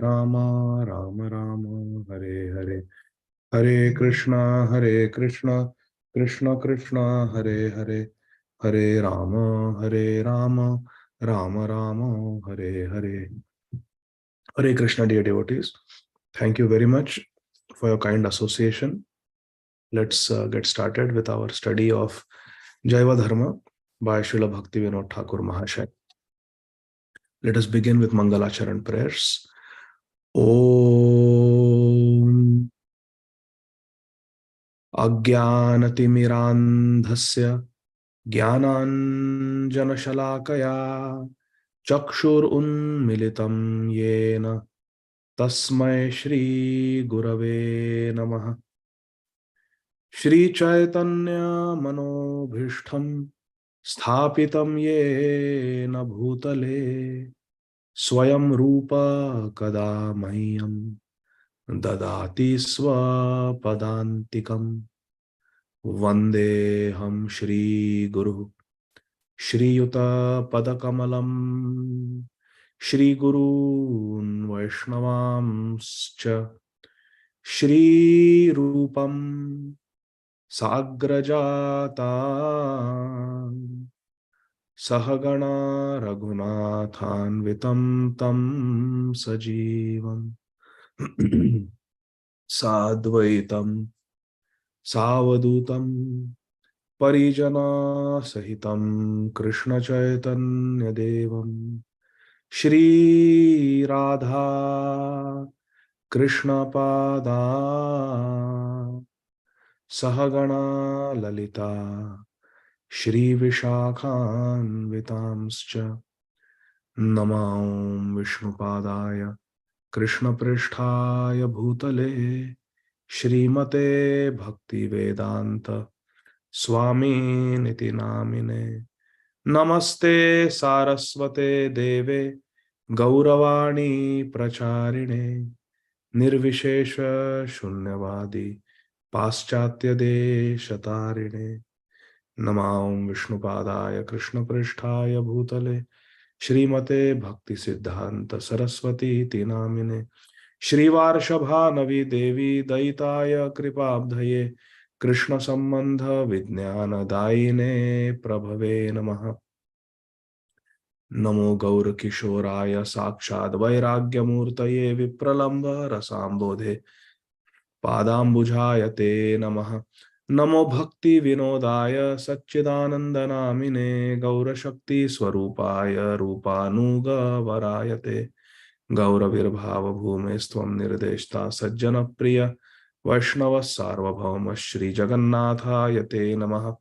Rama Rama Rama Hare Hare Hare Krishna Krishna Krishna Hare Hare Hare Rama Rama Rama Hare Hare. Hare Krishna, dear devotees. Thank you very much for your kind association. Let's get started with our study of Jaiva Dharma by Srila Bhaktivinoda Thakur Mahasaya. Let us begin with Mangalacharan prayers. Om Ajnanatimirandhasya Jnananjanashalakaya Chakshurunmilitam Yena Tasmai Shri Gurave Namaha. Shri Chaitanya Manobhishtham Sthapitam Yena Bhutale Swayam Rupa Kada Mahyam Dadati Swapadantikam Vandeham Shri Guru Shri Yuta Padakamalam Shri Gurun Vaishnavamscha Shri Rupam Sagrajata Sahagana Raghunathanvitam Tam Sajivam Sadvaitam Savadutam Parijana Sahitam Krishna Chaitanya Devam Shri Radha Krishna Pada Sahagana Lalita Shri Vishakhan Vitamscha Namam Vishnupadaya Krishna Pristhaya Bhutale Shrimate Bhakti Vedanta Swami Niti Namine Namaste Saraswate Deve Gauravani Pracharine Nirvishesha Shunyavadi Paschatya Deshatarine Namam Vishnupadaya Krishna Pristhaya Bhutale Shrimate Bhakti Siddhanta Saraswati Tinamine Shri Varshabha Navi Devi Daitaya Kripabdhaye Krishna Sambandha Vijnana Daine Prabhave Namaha. Namo Gaur Kishoraya Sakshad Vairagya Murtaye Vipralamba Rasambodhe Padambujayate Namaha. Namo Bhakti Vinodaya Satchidananda Namine Gaura Shakti Swarupaya Rupanuga Varayate Gauravirbhava Bhumestvam Nirdeshta Sajjana Priya Vaishnava Sarvabhauma Shri Jagannathaya Te Namaha.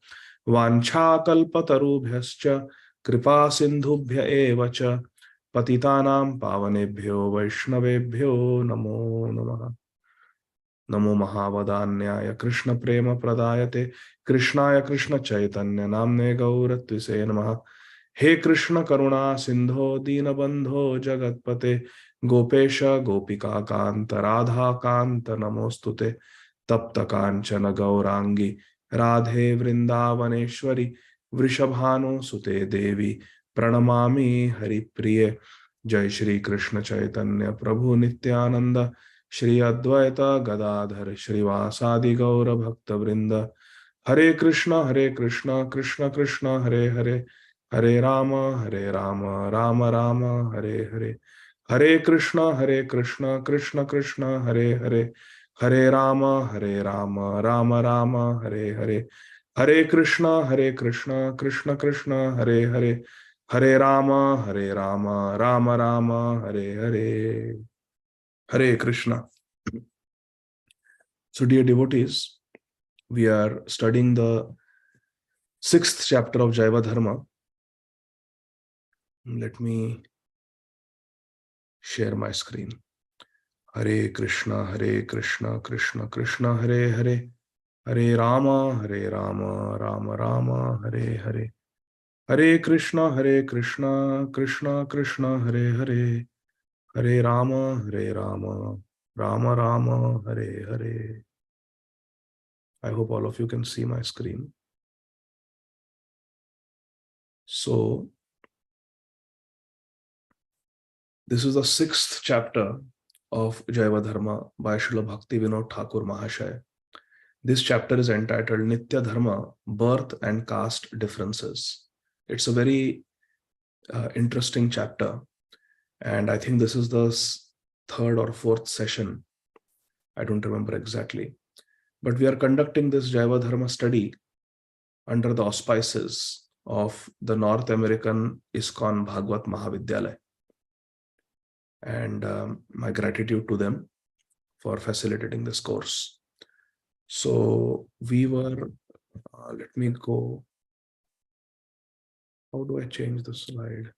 Vancha Kalpatarubhyascha Kripa Sindhubhya Eva Cha Patitanam Pavanebhyo Vaishnavebhyo Namo Namaha. Namo Mahavadanyaya Krishna Prema Pradayate Krishnaya Krishna Chaitanya Namne Gauratvise Namaha. He Krishna Karuna Sindho Dinabandho Jagatpate Gopesha Gopika Kanta Radha Kanta Namostute Tapta Kanchana Gaurangi Radhe Vrindavaneshwari Vrishabhanu Sute Devi Pranamami Hari Priye. Jai Shri Krishna Chaitanya Prabhu Nityananda Shri Advaita Gadādhara Shrivasadi Gaura Bhakta Vrinda. Hare Krishna Krishna Krishna Hare Hare Hare Rama Rama Rama Hare Hare. Hare Krishna Krishna Krishna Hare Hare Hare Rama Rama Rama Hare Hare. Hare Krishna Krishna Krishna Hare Hare Hare Rama Rama Rama Hare Hare. Hare Krishna. So, dear devotees, we are studying the 6th chapter of Jaiva Dharma. Let me share my screen. Hare Krishna Krishna Krishna Hare Hare Hare Rama Rama Rama Hare Hare. Hare Krishna Krishna Krishna Hare Hare Hare Rama Rama Rama Hare Hare. I hope all of you can see my screen. So, This is the 6th chapter of Jaiva Dharma by Srila Bhakti Vinod Thakur Mahashaya. This chapter is entitled Nitya Dharma, Birth and Caste Differences. It's a very interesting chapter, and I think this is the 3rd or 4th session. I don't remember exactly. But we are conducting this Jaiva Dharma study under the auspices of the North American ISKCON Bhagwat Mahavidyalaya. And my gratitude to them for facilitating this course. So we were, let me go. How do I change the slide?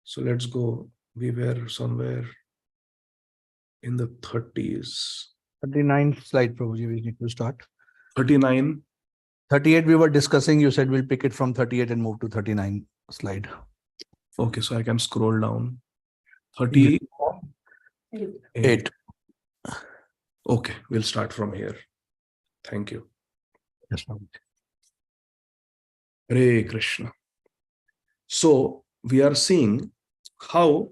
So let's go. We were somewhere in the 30s. 39th slide, Prabhuji, we need to start. 39. 38 we were discussing. You said we'll pick it from 38 and move to 39 slide. Okay, so I can scroll down. 38. Okay, we'll start from here. Thank you. Yes, Prabhuji. Hare Krishna. So we are seeing how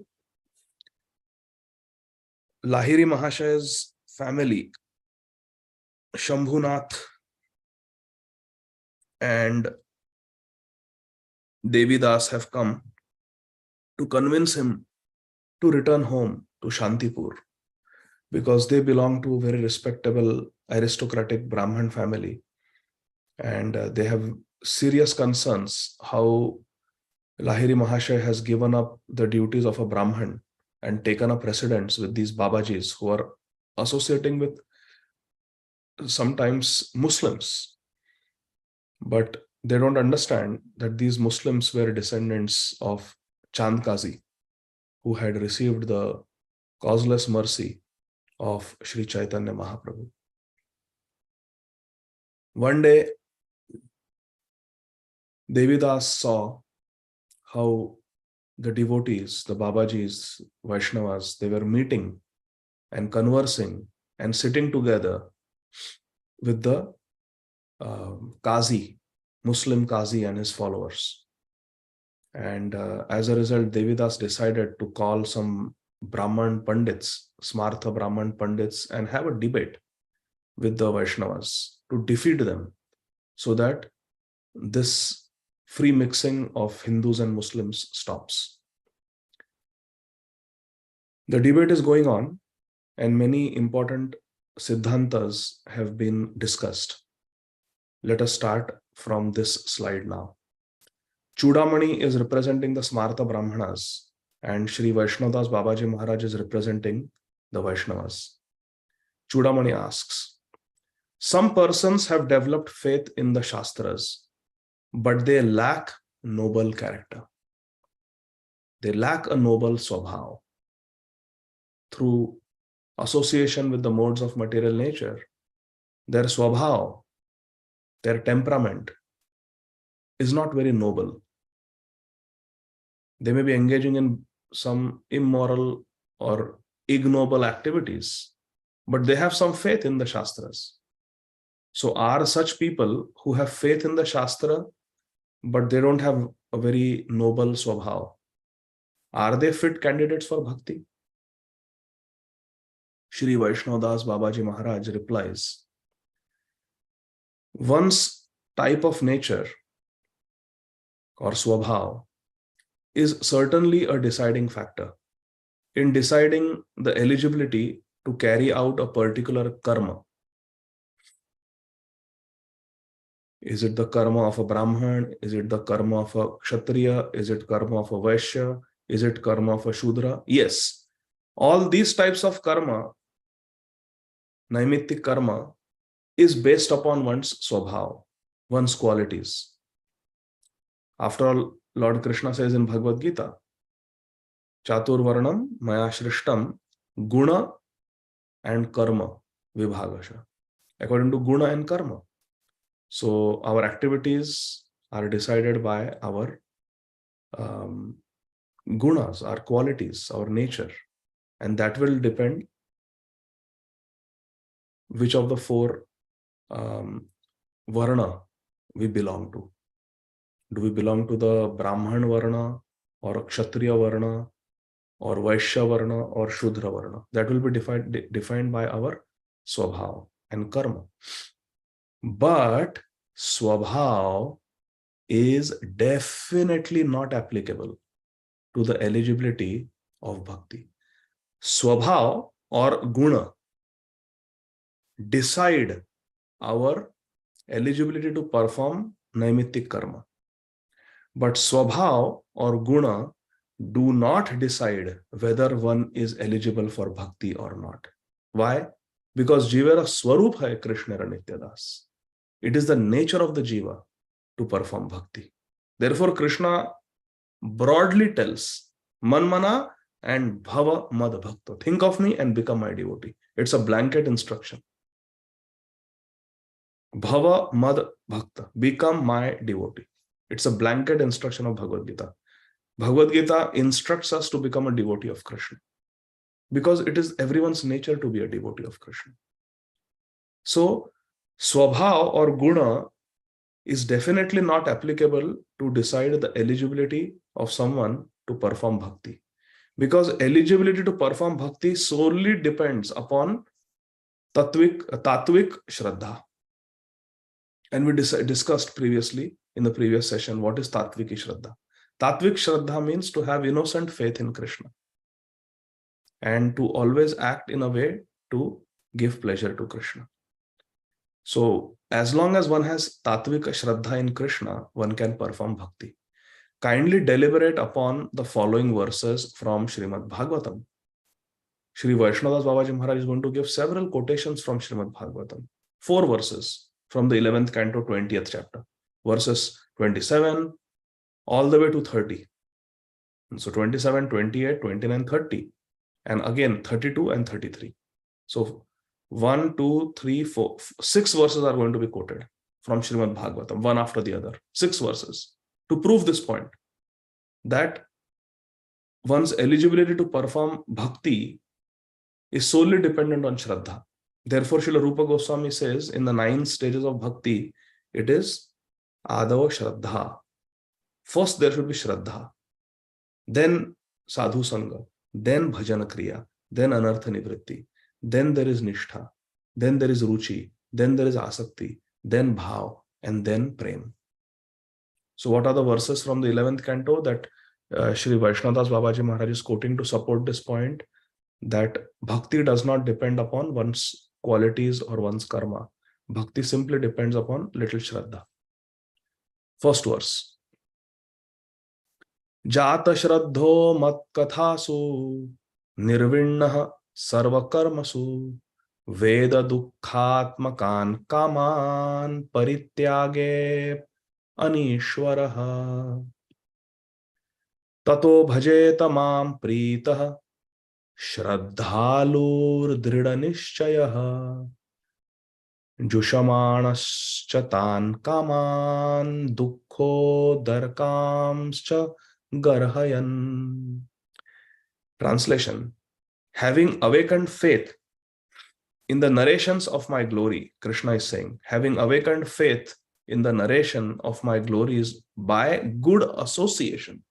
Lahiri Mahashaya's family, Shambhunath and Devi Das, have come to convince him to return home to Shantipur, because they belong to a very respectable aristocratic Brahman family, and they have serious concerns how Lahiri Mahashaya has given up the duties of a Brahman and taken up residence with these Babajis who are associating with sometimes Muslims. But they don't understand that these Muslims were descendants of Chand Kazi, who had received the causeless mercy of Sri Chaitanya Mahaprabhu. One day, Devidas saw how the devotees, the Babajis, Vaishnavas, they were meeting and conversing and sitting together with the Qazi, Muslim Qazi and his followers. And as a result, Devidas decided to call some Brahman Pandits, Smartha Brahman Pandits, and have a debate with the Vaishnavas to defeat them, so that this free mixing of Hindus and Muslims stops. The debate is going on, and many important Siddhantas have been discussed. Let us start from this slide now. Chudamani is representing the Smartha Brahmanas, and Sri Vaishnadas Babaji Maharaj is representing the Vaishnavas. Chudamani asks, some persons have developed faith in the Shastras, but they lack noble character. They lack a noble swabhav. Through association with the modes of material nature, their swabhav, their temperament is not very noble. They may be engaging in some immoral or ignoble activities, but they have some faith in the Shastras. So are such people who have faith in the Shastra, but they don't have a very noble swabhav, are they fit candidates for bhakti? Shri Vaishnadas Babaji Maharaj replies, one's type of nature or swabhav is certainly a deciding factor in deciding the eligibility to carry out a particular karma. Is it the karma of a Brahman? Is it the karma of a Kshatriya? Is it karma of a Vaishya? Is it karma of a Shudra? Yes. All these types of karma, naimittik karma, is based upon one's swabhav, one's qualities. After all, Lord Krishna says in Bhagavad Gita, Chatur Varnam Maya Shrishtam Guna and Karma Vibhagasha. According to Guna and Karma. So our activities are decided by our gunas, our qualities, our nature. And that will depend which of the 4 varna we belong to. Do we belong to the Brahman varna or a Kshatriya varna or Vaishya Varna or Shudra Varna. That will be defined by our Swabhav and Karma. But Swabhav is definitely not applicable to the eligibility of Bhakti. Swabhav or Guna decide our eligibility to perform Naimittik Karma. But Swabhav or Guna do not decide whether one is eligible for Bhakti or not. Why? Because Jiva Swarup hai Krishna Nityadas. It is the nature of the Jiva to perform Bhakti. Therefore, Krishna broadly tells Manmana and Bhava Mad Bhakta. Think of me and become my devotee. It's a blanket instruction. Bhava Mad Bhakta. Become my devotee. It's a blanket instruction of Bhagavad Gita. Bhagavad Gita instructs us to become a devotee of Krishna because it is everyone's nature to be a devotee of Krishna. So, Swabhav or Guna is definitely not applicable to decide the eligibility of someone to perform Bhakti. Because eligibility to perform Bhakti solely depends upon Tatvik Shraddha. And we discussed previously in the previous session what is Tatvik Shraddha. Tatvik Shraddha means to have innocent faith in Krishna and to always act in a way to give pleasure to Krishna. So, as long as one has Tatvik Shraddha in Krishna, one can perform Bhakti. Kindly deliberate upon the following verses from Srimad Bhagavatam. Shri Vaishnadas Babaji Maharaj is going to give several quotations from Srimad Bhagavatam. 4 verses from the 11th canto, 20th chapter. Verses 27 all the way to 30. And so 27, 28, 29, 30. And again 32 and 33. So 1, 2, 3, 4, 6 verses are going to be quoted from Srimad Bhagavatam, one after the other. 6 verses to prove this point that one's eligibility to perform bhakti is solely dependent on Shraddha. Therefore, Srila Rupa Goswami says in the 9 stages of bhakti, it is Ādava Shraddha. First, there should be Shraddha, then Sadhu Sangha, then Bhajana Kriya, then Anartha Nivritti, then there is Nishtha, then there is Ruchi, then there is Asakti, then Bhav, and then Prem. So what are the verses from the 11th canto that Shri Vaishnadas Babaji Maharaj is quoting to support this point? That bhakti does not depend upon one's qualities or one's karma. Bhakti simply depends upon little Shraddha. First verse. Jata Shraddho mat kathasu nirvinnaha sarva karmasu veda dukkhatmakan kaman parityage anishwaraha tato bhajeta mam pritaha Shraddhalur Dhrida Nishchayaha Jushamanascha Tan Kaman Dukkho Darkamscha Garhayan. Translation. Having awakened faith in the narrations of my glory, Krishna is saying, having awakened faith in the narration of my glories by good association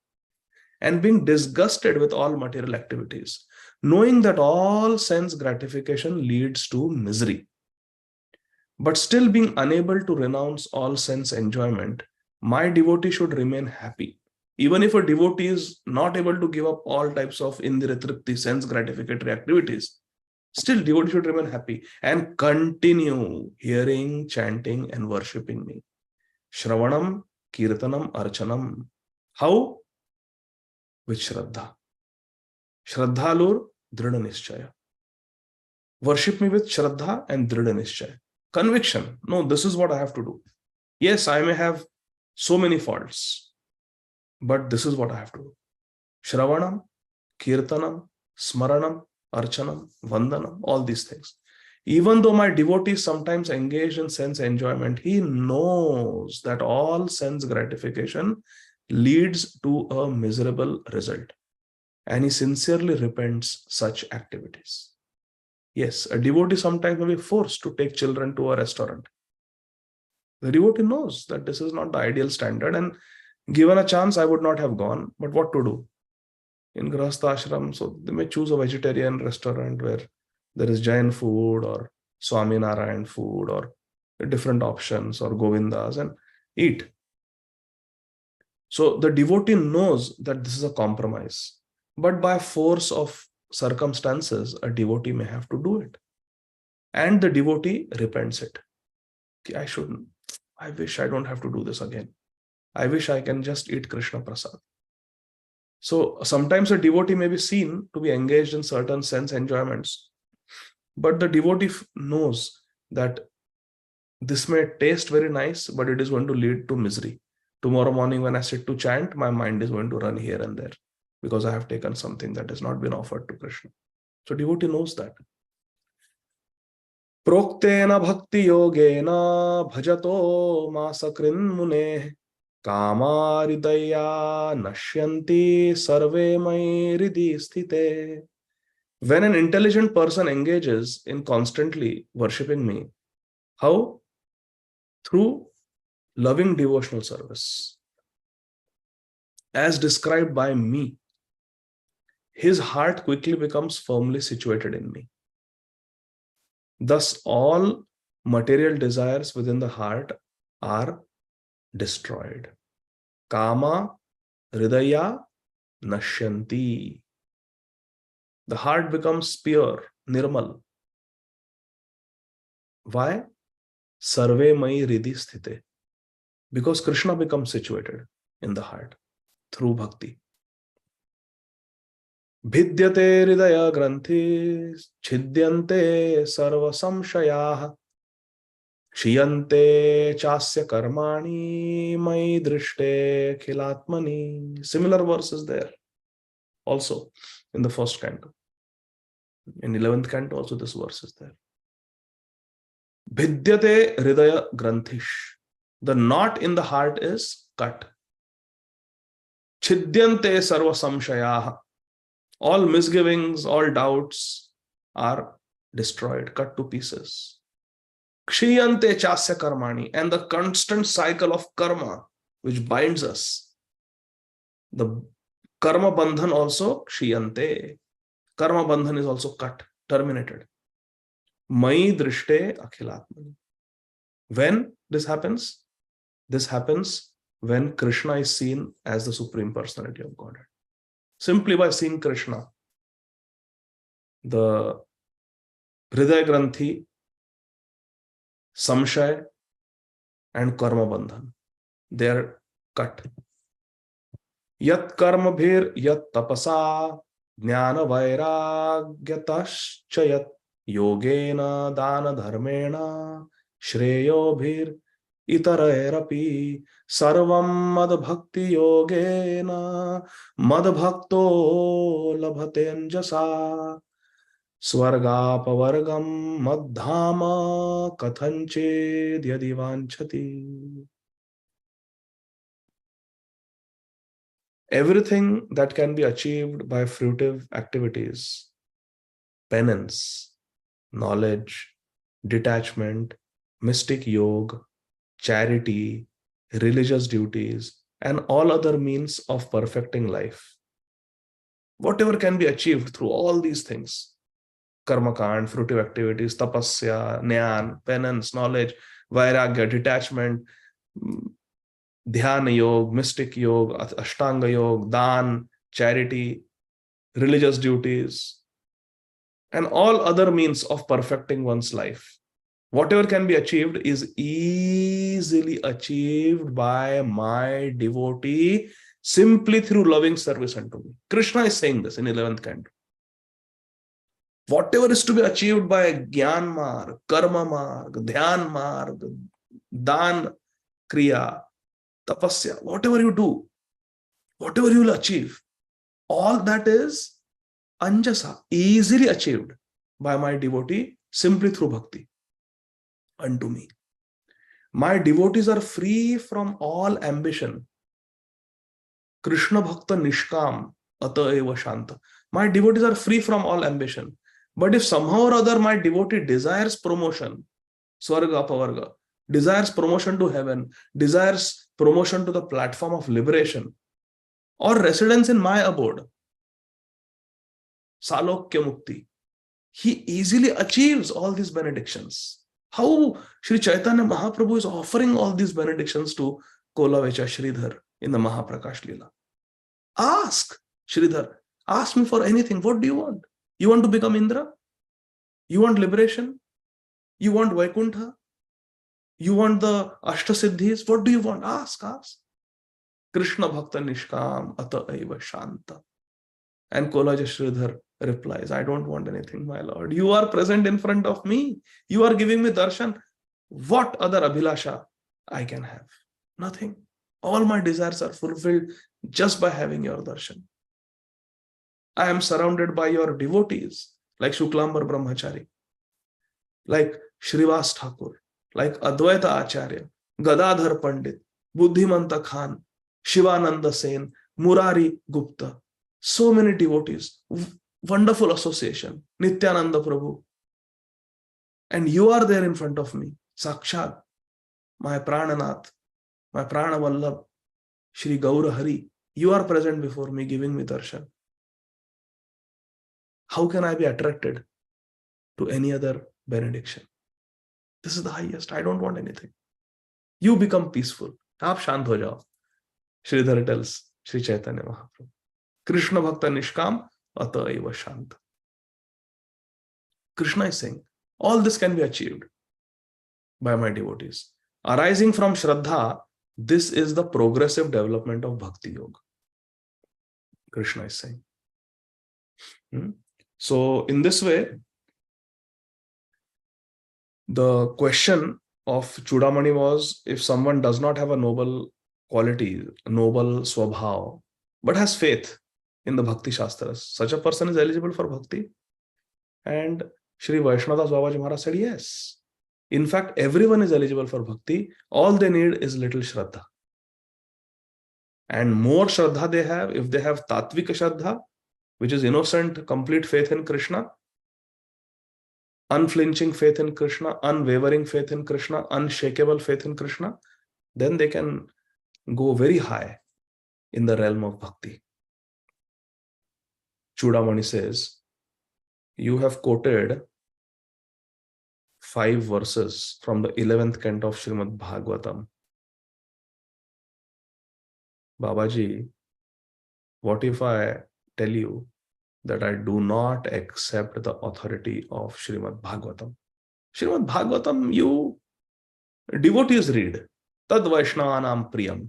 and being disgusted with all material activities, knowing that all sense gratification leads to misery, but still being unable to renounce all sense enjoyment, my devotee should remain happy. Even if a devotee is not able to give up all types of indira-tripti, sense gratificatory activities, still devotee should remain happy and continue hearing, chanting, and worshipping me. Shravanam, Kirtanam, Archanam. How? With Shraddha. Shraddhalur Dhrida Nishchaya. Worship me with Shraddha and Dhrida Nishchaya. Conviction. No, this is what I have to do. Yes, I may have so many faults, but this is what I have to do. Shravanam, Kirtanam, Smaranam, Archanam, Vandanam, all these things. Even though my devotee is sometimes engaged in sense enjoyment, he knows that all sense gratification leads to a miserable result. And he sincerely repents such activities. Yes, a devotee sometimes may be forced to take children to a restaurant. The devotee knows that this is not the ideal standard, and given a chance, I would not have gone, but what to do? in Grahastha ashram, so they may choose a vegetarian restaurant where there is Jain food or Swami Narayan food or different options or Govindas and eat. So the devotee knows that this is a compromise, but by force of circumstances, a devotee may have to do it. And the devotee repents it. I wish I don't have to do this again. I wish I can just eat Krishna Prasad. So sometimes a devotee may be seen to be engaged in certain sense enjoyments, but the devotee knows that this may taste very nice, but it is going to lead to misery. Tomorrow morning when I sit to chant, my mind is going to run here and there because I have taken something that has not been offered to Krishna. So devotee knows that. Proktena bhakti yogena bhajato masakrin mune kamaridaya nashyanti sarve mai ridhi sthite. When an intelligent person engages in constantly worshipping me, how? Through loving devotional service. As described by me, his heart quickly becomes firmly situated in me. Thus, all material desires within the heart are destroyed. Kama, hridaya, nashyanti. The heart becomes pure, nirmal. Why? Sarve mai ridhi sthite. Because Krishna becomes situated in the heart through bhakti. Bhidyate hridaya granthi chidyante sarva samshayah Shiyante chasya karmani mai drishte khilatmani. Similar verses there also in the first canto. In 11th canto also this verse is there. Bhidyate hridaya granthish. The knot in the heart is cut. Chidyante sarva samshayah. All misgivings, all doubts are destroyed, cut to pieces. Kshiyante chasya karmani, and the constant cycle of karma which binds us. The karma bandhan also kshiyante. Karma bandhan is also cut, terminated. Mai drishte akhilatmani. When this happens? This happens when Krishna is seen as the Supreme Personality of Godhead. Simply by seeing Krishna, the Hridaya Granthi, Samshay, and Karma Bandhan, they are cut. Yat karma bhir yat tapasa jnana vairagyatascha yogena dana dharmena shreyo bhir itarairapi sarvam mad bhakti yogena mad bhakto labhate anjasa Swargapavargam madhama kathanched yadi vanchati. Everything that can be achieved by fruitive activities, penance, knowledge, detachment, mystic yoga, charity, religious duties, and all other means of perfecting life. Whatever can be achieved through all these things, karmakand, fruitive activities, tapasya, jnana, penance, knowledge, vairagya, detachment, dhyana yoga, mystic yoga, ashtanga yoga, dan, charity, religious duties, and all other means of perfecting one's life. Whatever can be achieved is easily achieved by my devotee simply through loving service unto me. Krishna is saying this in 11th canto. Whatever is to be achieved by Gyan Marg, Karma Marg, Dhyan Marg, Dan Kriya, Tapasya, whatever you do, whatever you will achieve, all that is Anjasa, easily achieved by my devotee simply through bhakti unto me. My devotees are free from all ambition. Krishna Bhakta Nishkam Ata Eva Shanta. My devotees are free from all ambition. But if somehow or other my devotee desires promotion, Swarga Pavarga, desires promotion to heaven, desires promotion to the platform of liberation, or residence in my abode, Salokya Mukti. He easily achieves all these benedictions. How Sri Chaitanya Mahaprabhu is offering all these benedictions to Kolavecha Sridhar in the Mahaprakash Leela. Ask, Sridhar, ask me for anything. What do you want? You want to become Indra? You want liberation? You want Vaikuntha? You want the Ashtasiddhis? What do you want? Ask. Krishna Bhakta Nishkam Ata Eva Shanta. And Kolaja Sridhar replies, I don't want anything, my lord. You are present in front of me. You are giving me darshan. What other abhilasha I can have? Nothing. All my desires are fulfilled just by having your darshan. I am surrounded by your devotees, like Shuklambar Brahmachari, like Shrivas Thakur, like Advaita Acharya, Gadadhar Pandit, Buddhimanta Khan, Shivananda Sen, Murari Gupta. So many devotees, wonderful association, Nityananda Prabhu. And you are there in front of me, Sakshat, my Prananath, my Pranavallabh, Shri Gaura Hari. You are present before me, giving me darshan. How can I be attracted to any other benediction? This is the highest. I don't want anything. You become peaceful. Aap shant ho jao. Sridhar tells Sri Chaitanya Mahaprabhu. Krishna Bhakta Nishkam Ata Eva Shanta. Krishna is saying, all this can be achieved by my devotees. Arising from Shraddha, this is the progressive development of Bhakti Yoga. Krishna is saying. So, in this way, the question of Chudamani was, if someone does not have a noble quality, a noble swabhav, but has faith in the Bhakti Shastras, such a person is eligible for Bhakti. And Shri Vaishnadas Babaji Maharaj said, yes. In fact, everyone is eligible for Bhakti. All they need is little Shraddha. And more Shraddha they have, if they have Tatvika Shraddha, which is innocent, complete faith in Krishna, unflinching faith in Krishna, unwavering faith in Krishna, unshakable faith in Krishna, then they can go very high in the realm of Bhakti. Chudamani says, you have quoted 5 verses from the 11th canto of Srimad Bhagavatam. Babaji, what if I tell you that I do not accept the authority of Srimad Bhagavatam? Srimad Bhagavatam, you devotees read. Tad Vaishnavanam Priyam.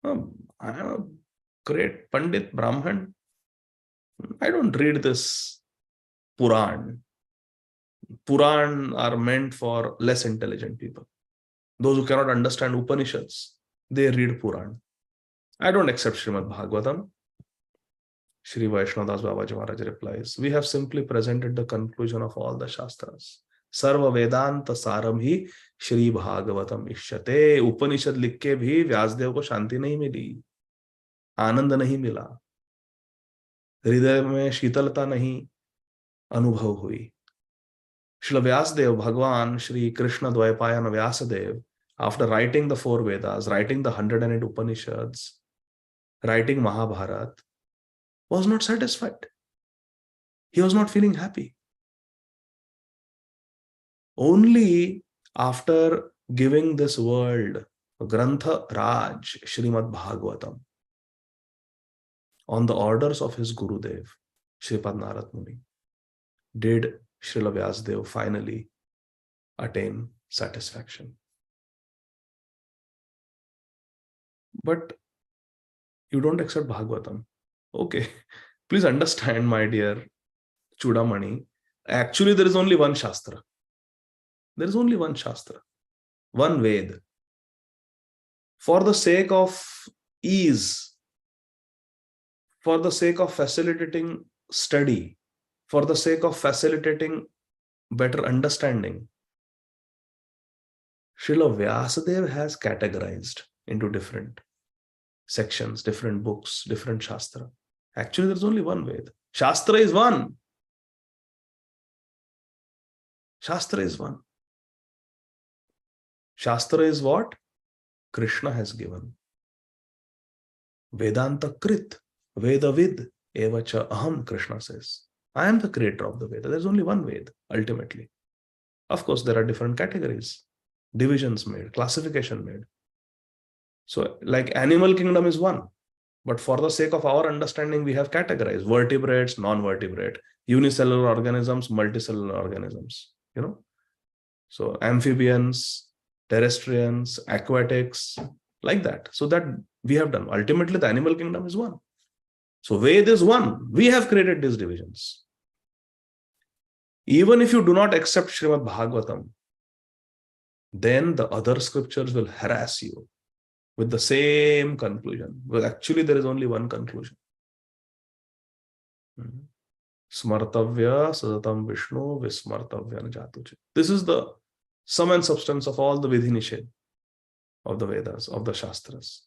I am a great Pandit Brahman. I don't read this Puran. Puran are meant for less intelligent people. Those who cannot understand Upanishads, they read Puran. I don't accept Srimad Bhagavatam. Shri Vaishnadas Babaji Maharaj replies, we have simply presented the conclusion of all the Shastras. Sarva Vedanta Saram hi Shri Bhagavatam Ishyate. Upanishad likh ke bhi Vyasdev ko shanti nahi mili. Anand nahi mila. हृदय में शीतलता नहीं अनुभव हुई. Shri Vyasdev, Bhagwan, Shri Krishna Dvaipayan Vyasadev, after writing the 4 Vedas, writing the 108 Upanishads, writing Mahabharata, was not satisfied. He was not feeling happy. Only after giving this world Grantha Raj, Srimad Bhagavatam, on the orders of his Gurudev, Shripad Narad Muni, did Srila Vyasdev finally attain satisfaction. But you don't accept Bhagavatam. Okay, please understand, my dear Chudamani, actually there is only one Shastra. There is only one Shastra, one Ved. For the sake of ease, for the sake of facilitating study, for the sake of facilitating better understanding, Srila Vyasadeva has categorized into different sections, different books, different Shastra. Actually, there's only one Ved. Shastra is one. Shastra is one. Shastra is what Krishna has given. Vedanta Krit, Vedavid, Evacha Aham, Krishna says. I am the creator of the Veda. There's only one Veda, ultimately. Of course, there are different categories, divisions made, classification made. So, like animal kingdom is one, but for the sake of our understanding, we have categorized vertebrates, non-vertebrate, unicellular organisms, multicellular organisms, So amphibians, terrestrians, aquatics, like that. So that we have done. Ultimately, the animal kingdom is one. So Veda is one. We have created these divisions. Even if you do not accept Srimad Bhagavatam, then the other scriptures will harass you with the same conclusion. Well, actually, there is only one conclusion. Smartavya sadatam Vishnu vismartavya jatuche. This is the sum and substance of all the Vidhi Nished of the Vedas, of the Shastras.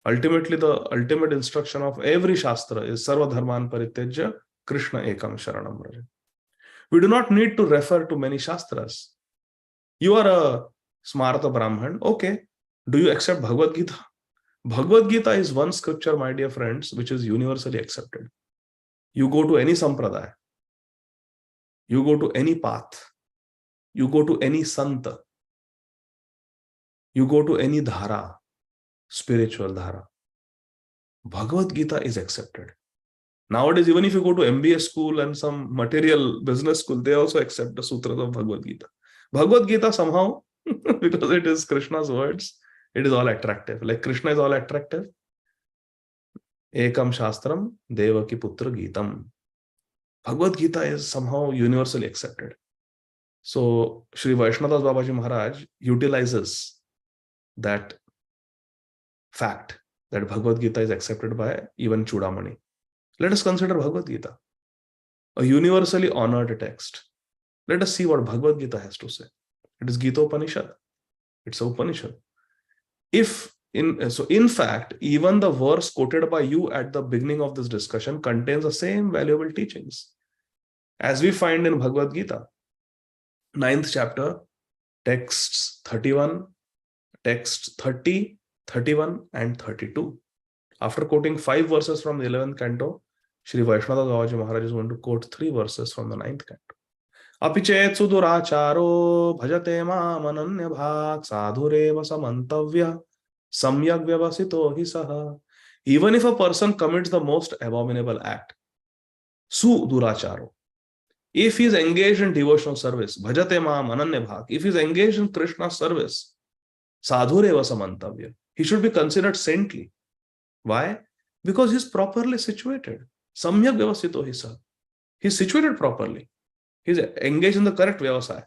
Ultimately, the ultimate instruction of every Shastra is Sarva Dharman Parityajya Krishna Ekam Sharanam Vraja. We do not need to refer to many Shastras. You are a Smarta Brahman. Okay. Do you accept Bhagavad Gita? Bhagavad Gita is one scripture, my dear friends, which is universally accepted. You go to any Sampradaya, you go to any path, you go to any Santa, you go to any Dhara, spiritual Dhara. Bhagavad Gita is accepted. Nowadays, even if you go to MBA school and some material business school, they also accept the sutras of Bhagavad Gita. Bhagavad Gita somehow, because it is Krishna's words, it is all attractive. Like Krishna is all attractive. Ekam Shastram Devaki Putra Gitam. Bhagavad Gita is somehow universally accepted. So Sri Vaishnadas Babaji Maharaj utilizes that fact that Bhagavad Gita is accepted by even Chudamani. Let us consider Bhagavad Gita, a universally honored text. Let us see what Bhagavad Gita has to say. It is Gita Upanishad. It's a Upanishad. In fact, even the verse quoted by you at the beginning of this discussion contains the same valuable teachings as we find in Bhagavad Gita, 9th chapter, texts 31, texts 30, 31, and 32. After quoting 5 verses from the 11th canto, Sri Vaishnava Babaji Maharaj is going to quote 3 verses from the 9th canto. Apichet suduracharo bhajate ma mananya bhak sadhureva samantavya samyak vyavasito hi saha. Even if a person commits the most abominable act, suduracharo, if he is engaged in devotional service, bhajate ma mananya bhak, if he is engaged in Krishna's service, sadhureva samantavya, he should be considered saintly. Why? Because he is properly situated. Samyak vyavasito hi saha. He is situated properly. He is engaged in the correct vyavasaya.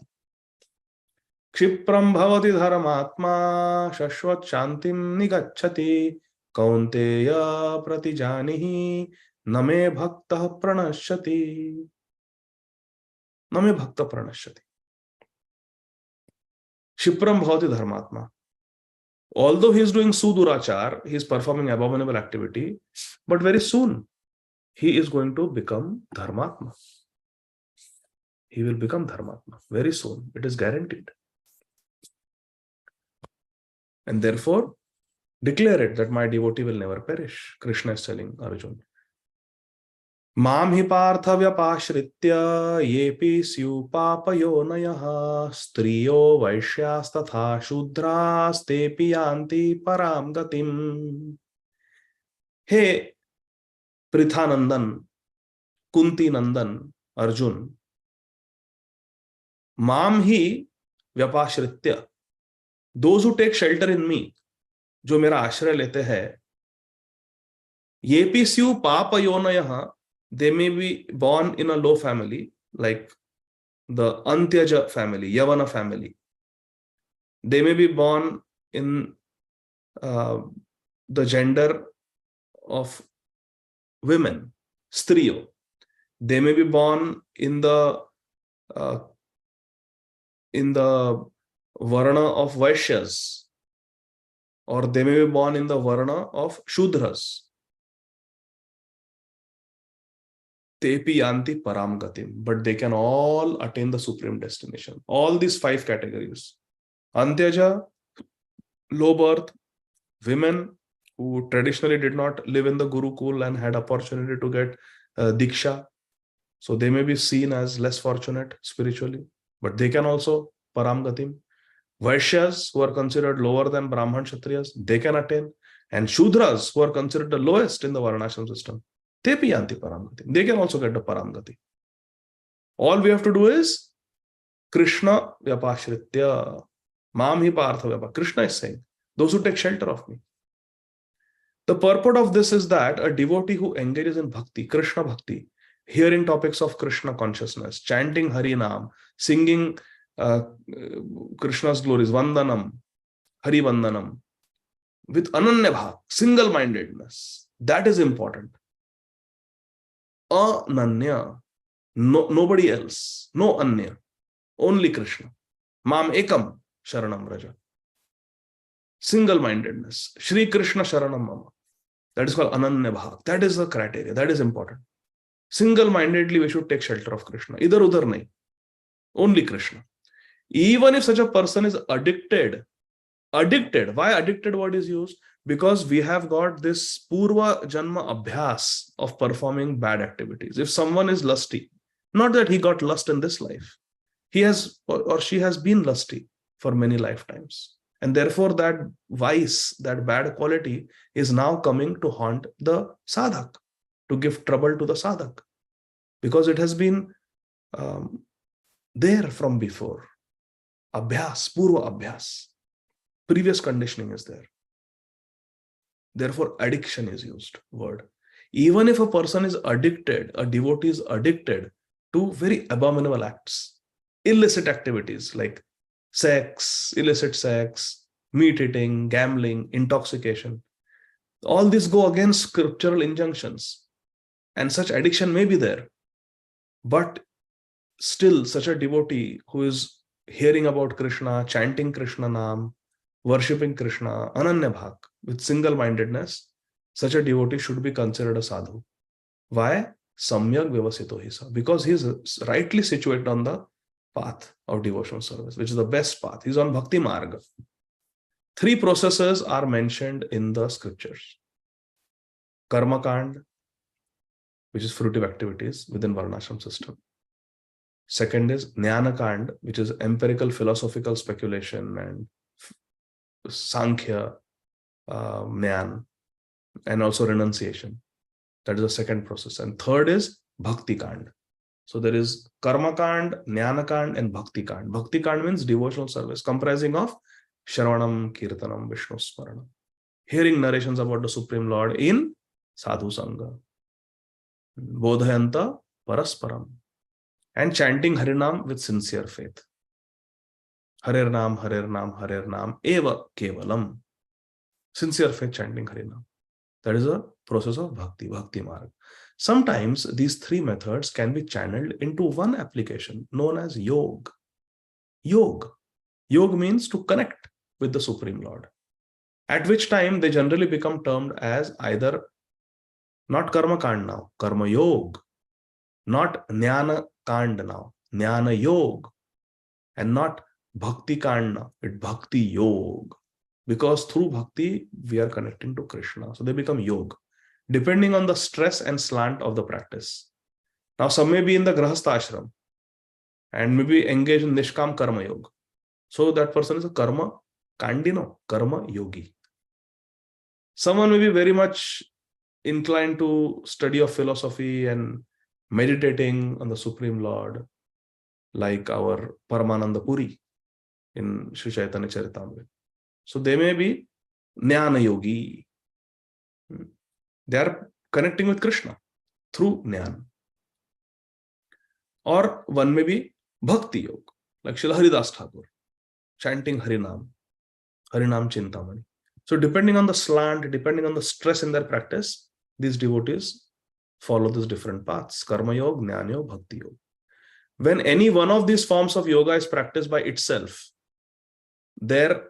Kshipram bhavati dharmatma shashvat shantim nigacchati kaunteya pratijanihi name bhaktah pranashyati. Name bhakta pranashyati. Kshipram bhavati dharmatma. Although he is doing sudurachar, he is performing abominable activity, but very soon he is going to become dharmatma. He will become dharmatma very soon. It is guaranteed. And therefore, declare it that my devotee will never perish. Krishna is telling Arjuna. Mam hi partha vyapashritya yepi syu papayo nayaha striyo vaishyas tatha shudras tepi yanti param gatim. Hey Prithanandan, Kunti Nandan, Arjun, Mam hi vyapashritya, those who take shelter in me, जो मेरा आश्रय लेते हैं, yepi syu papayonayaha, they may be born in a low family, like the Antyaja family, Yavana family. They may be born in the gender of women, striyo. They may be born in the varna of Vaishyas, or they may be born in the varna of Shudras. Tepi yanti param gatim, but they can all attain the supreme destination. All these 5 categories: Antyaja, low birth, women who traditionally did not live in the Gurukul and had opportunity to get Diksha, So they may be seen as less fortunate spiritually, but they can also param gatim. Vaishyas, who are considered lower than Brahman Kshatriyas, they can attain. And Shudras, who are considered the lowest in the Varnashram system, te pi yanti param gati. They can also get the param gati. All we have to do is Krishna vyapashritya. Mam hi partha vyapa. Krishna is saying, those who take shelter of me. The purport of this is that a devotee who engages in bhakti, Krishna bhakti, hearing topics of Krishna consciousness, chanting Hari Nam, singing Krishna's glories, Vandanam, Hari Vandanam, with Ananya Bhav, single-mindedness. That is important. Ananya, nobody else, no Anya, only Krishna. Mam Ekam Sharanam Raja. Single-mindedness. Shri Krishna Sharanam Mama. That is called Ananya Bhav. That is the criteria. That is important. Single-mindedly we should take shelter of Krishna. Idhar udhar nahi. Only Krishna. Even if such a person is addicted, why addicted word is used? Because we have got this Purva Janma Abhyas of performing bad activities. If someone is lusty, not that he got lust in this life, he has or she has been lusty for many lifetimes. And therefore that vice, that bad quality is now coming to haunt the sadhak, to give trouble to the sadhak. Because it has been there from before. Abhyas, Purva Abhyas. Previous conditioning is there. Therefore, addiction is used word. Even if a person is addicted, a devotee is addicted to very abominable acts, illicit activities like sex, illicit sex, meat eating, gambling, intoxication. All these go against scriptural injunctions. And such addiction may be there. But still, such a devotee who is hearing about Krishna, chanting Krishna Nam, worshipping Krishna, Ananya Bhak, with single-mindedness, such a devotee should be considered a sadhu. Why? Samyak Vyavasito Hisa. Because he is rightly situated on the path of devotional service, which is the best path. He is on Bhakti Marga. 3 processes are mentioned in the scriptures. Karma Kand, which is fruitive activities within Varnashram system. Second is Jnana Kand, which is empirical philosophical speculation and Sankhya, Jnana, and also renunciation. That is the second process. And third is Bhakti Kand. So there is Karma Kand, Jnana Kand, and Bhakti Kand. Bhakti Kand means devotional service, comprising of Shravanam, Kirtanam, Vishnu Smaranam. Hearing narrations about the Supreme Lord in Sadhu Sangha. Bodhayanta Parasparam. And chanting Harinam with sincere faith. Harer Nam, Harer Nam, Harer Nam, Eva Kevalam. Sincere faith chanting Harinam. That is a process of Bhakti, Bhakti Marg. Sometimes these 3 methods can be channeled into one application known as Yog. Yog. Yog means to connect with the Supreme Lord. At which time they generally become termed as either not Karma Kand now, Karma Yog, not Jnana Kand now, Jnana Yog, and not Bhakti Kand now, it's Bhakti Yog. Because through Bhakti, we are connecting to Krishna. So they become Yog, depending on the stress and slant of the practice. Now, some may be in the Grahastha Ashram and maybe engaged in Nishkam Karma Yoga. So that person is a Karma Kandino, Karma Yogi. Someone may be very much inclined to study of philosophy and meditating on the Supreme Lord, like our Paramananda Puri in Sri Chaitanya Charitamrita. So they may be Jnana Yogi. They are connecting with Krishna through Jnana. Or one may be Bhakti Yoga, like Srila Haridas Thakur, chanting Harinam, Harinam Chintamani. So depending on the slant, depending on the stress in their practice, these devotees follow these different paths, Karma Yoga, Jnana Yoga, Bhakti Yoga. When any one of these forms of yoga is practiced by itself, their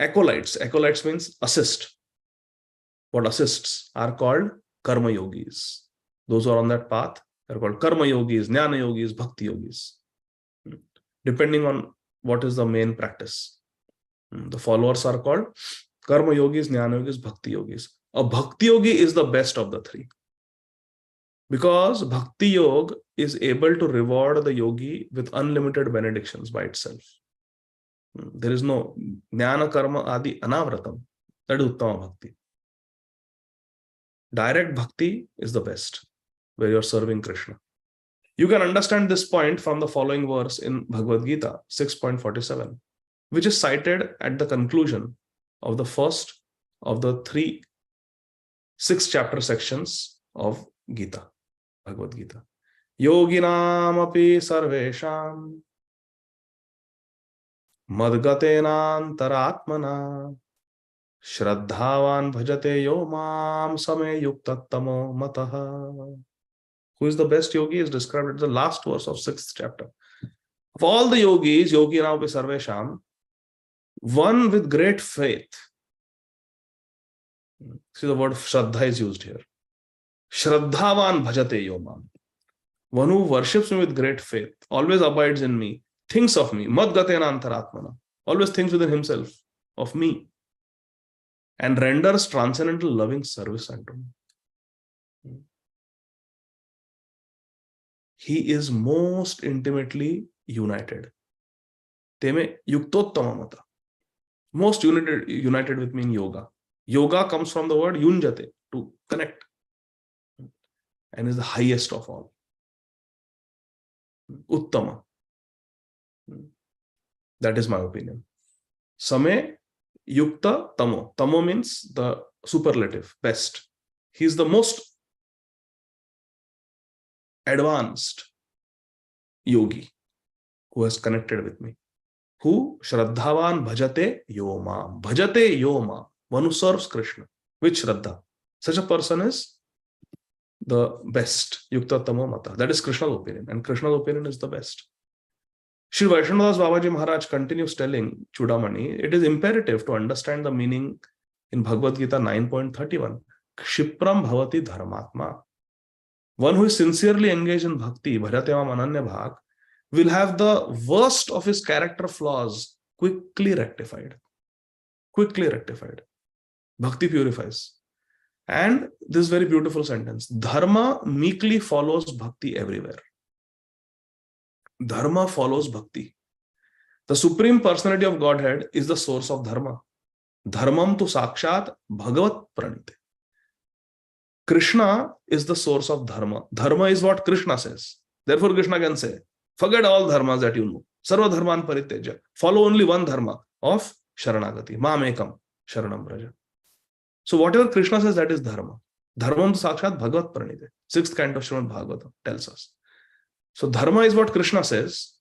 acolytes means assist. What assists are called Karma Yogis. Those who are on that path, they're called Karma Yogis, Jnana Yogis, Bhakti Yogis. Depending on what is the main practice. The followers are called Karma Yogis, Jnana Yogis, Bhakti Yogis. A Bhakti Yogi is the best of the 3. Because Bhakti Yoga is able to reward the yogi with unlimited benedictions by itself. There is no Jnana Karma Adi Anavratam. That is Uttama Bhakti. Direct Bhakti is the best, where you are serving Krishna. You can understand this point from the following verse in Bhagavad Gita 6.47, which is cited at the conclusion of the first of the 6 chapter sections of Gita, Bhagavad Gita. Yoginam api sarvesham madgatenantaratmana shraddhavan bhajate yo mam same yuktattamo mataha. Who is the best yogi is described at the last verse of 6th chapter. Of all the yogis, yoginam api sarvesham, one with great faith. See, the word Shraddha is used here. Shraddhavan bhajate yomam. One who worships me with great faith, always abides in me, thinks of me, madgatena antaratmana, always thinks within himself of me, and renders transcendental loving service unto me. He is most intimately united. Teme yuktottama mata. Most united with me in yoga. Yoga comes from the word yunjate, to connect, and is the highest of all. Uttama. That is my opinion. Same yukta tamo. Tamo means the superlative, best. He is the most advanced yogi who has connected with me. Who? Shraddhavan bhajate yoma. Bhajate yoma. One who serves Krishna with Shraddha. Such a person is the best. Yukta tamo mata. That is Krishna's opinion. And Krishna's opinion is the best. Shri Vaishnav Babaji Maharaj continues telling Chudamani, it is imperative to understand the meaning in Bhagavad Gita 9.31. Kshipram bhavati dharmatma. One who is sincerely engaged in bhakti, bhajatevam ananya bhag, will have the worst of his character flaws quickly rectified. Quickly rectified. Bhakti purifies. And this very beautiful sentence, Dharma meekly follows bhakti everywhere. Dharma follows bhakti. The Supreme Personality of Godhead is the source of Dharma. Dharmam tu sakshat bhagavat pranite. Krishna is the source of Dharma. Dharma is what Krishna says. Therefore, Krishna can say, forget all dharmas that you know. Sarva dharman parityaja. Follow only one dharma of Sharanagati. Mamekam Sharanam Braja. So whatever Krishna says, that is Dharma. Dharmam sakshat bhagavat pranite. 6th canto of Srimad Bhagavatam tells us. So Dharma is what Krishna says.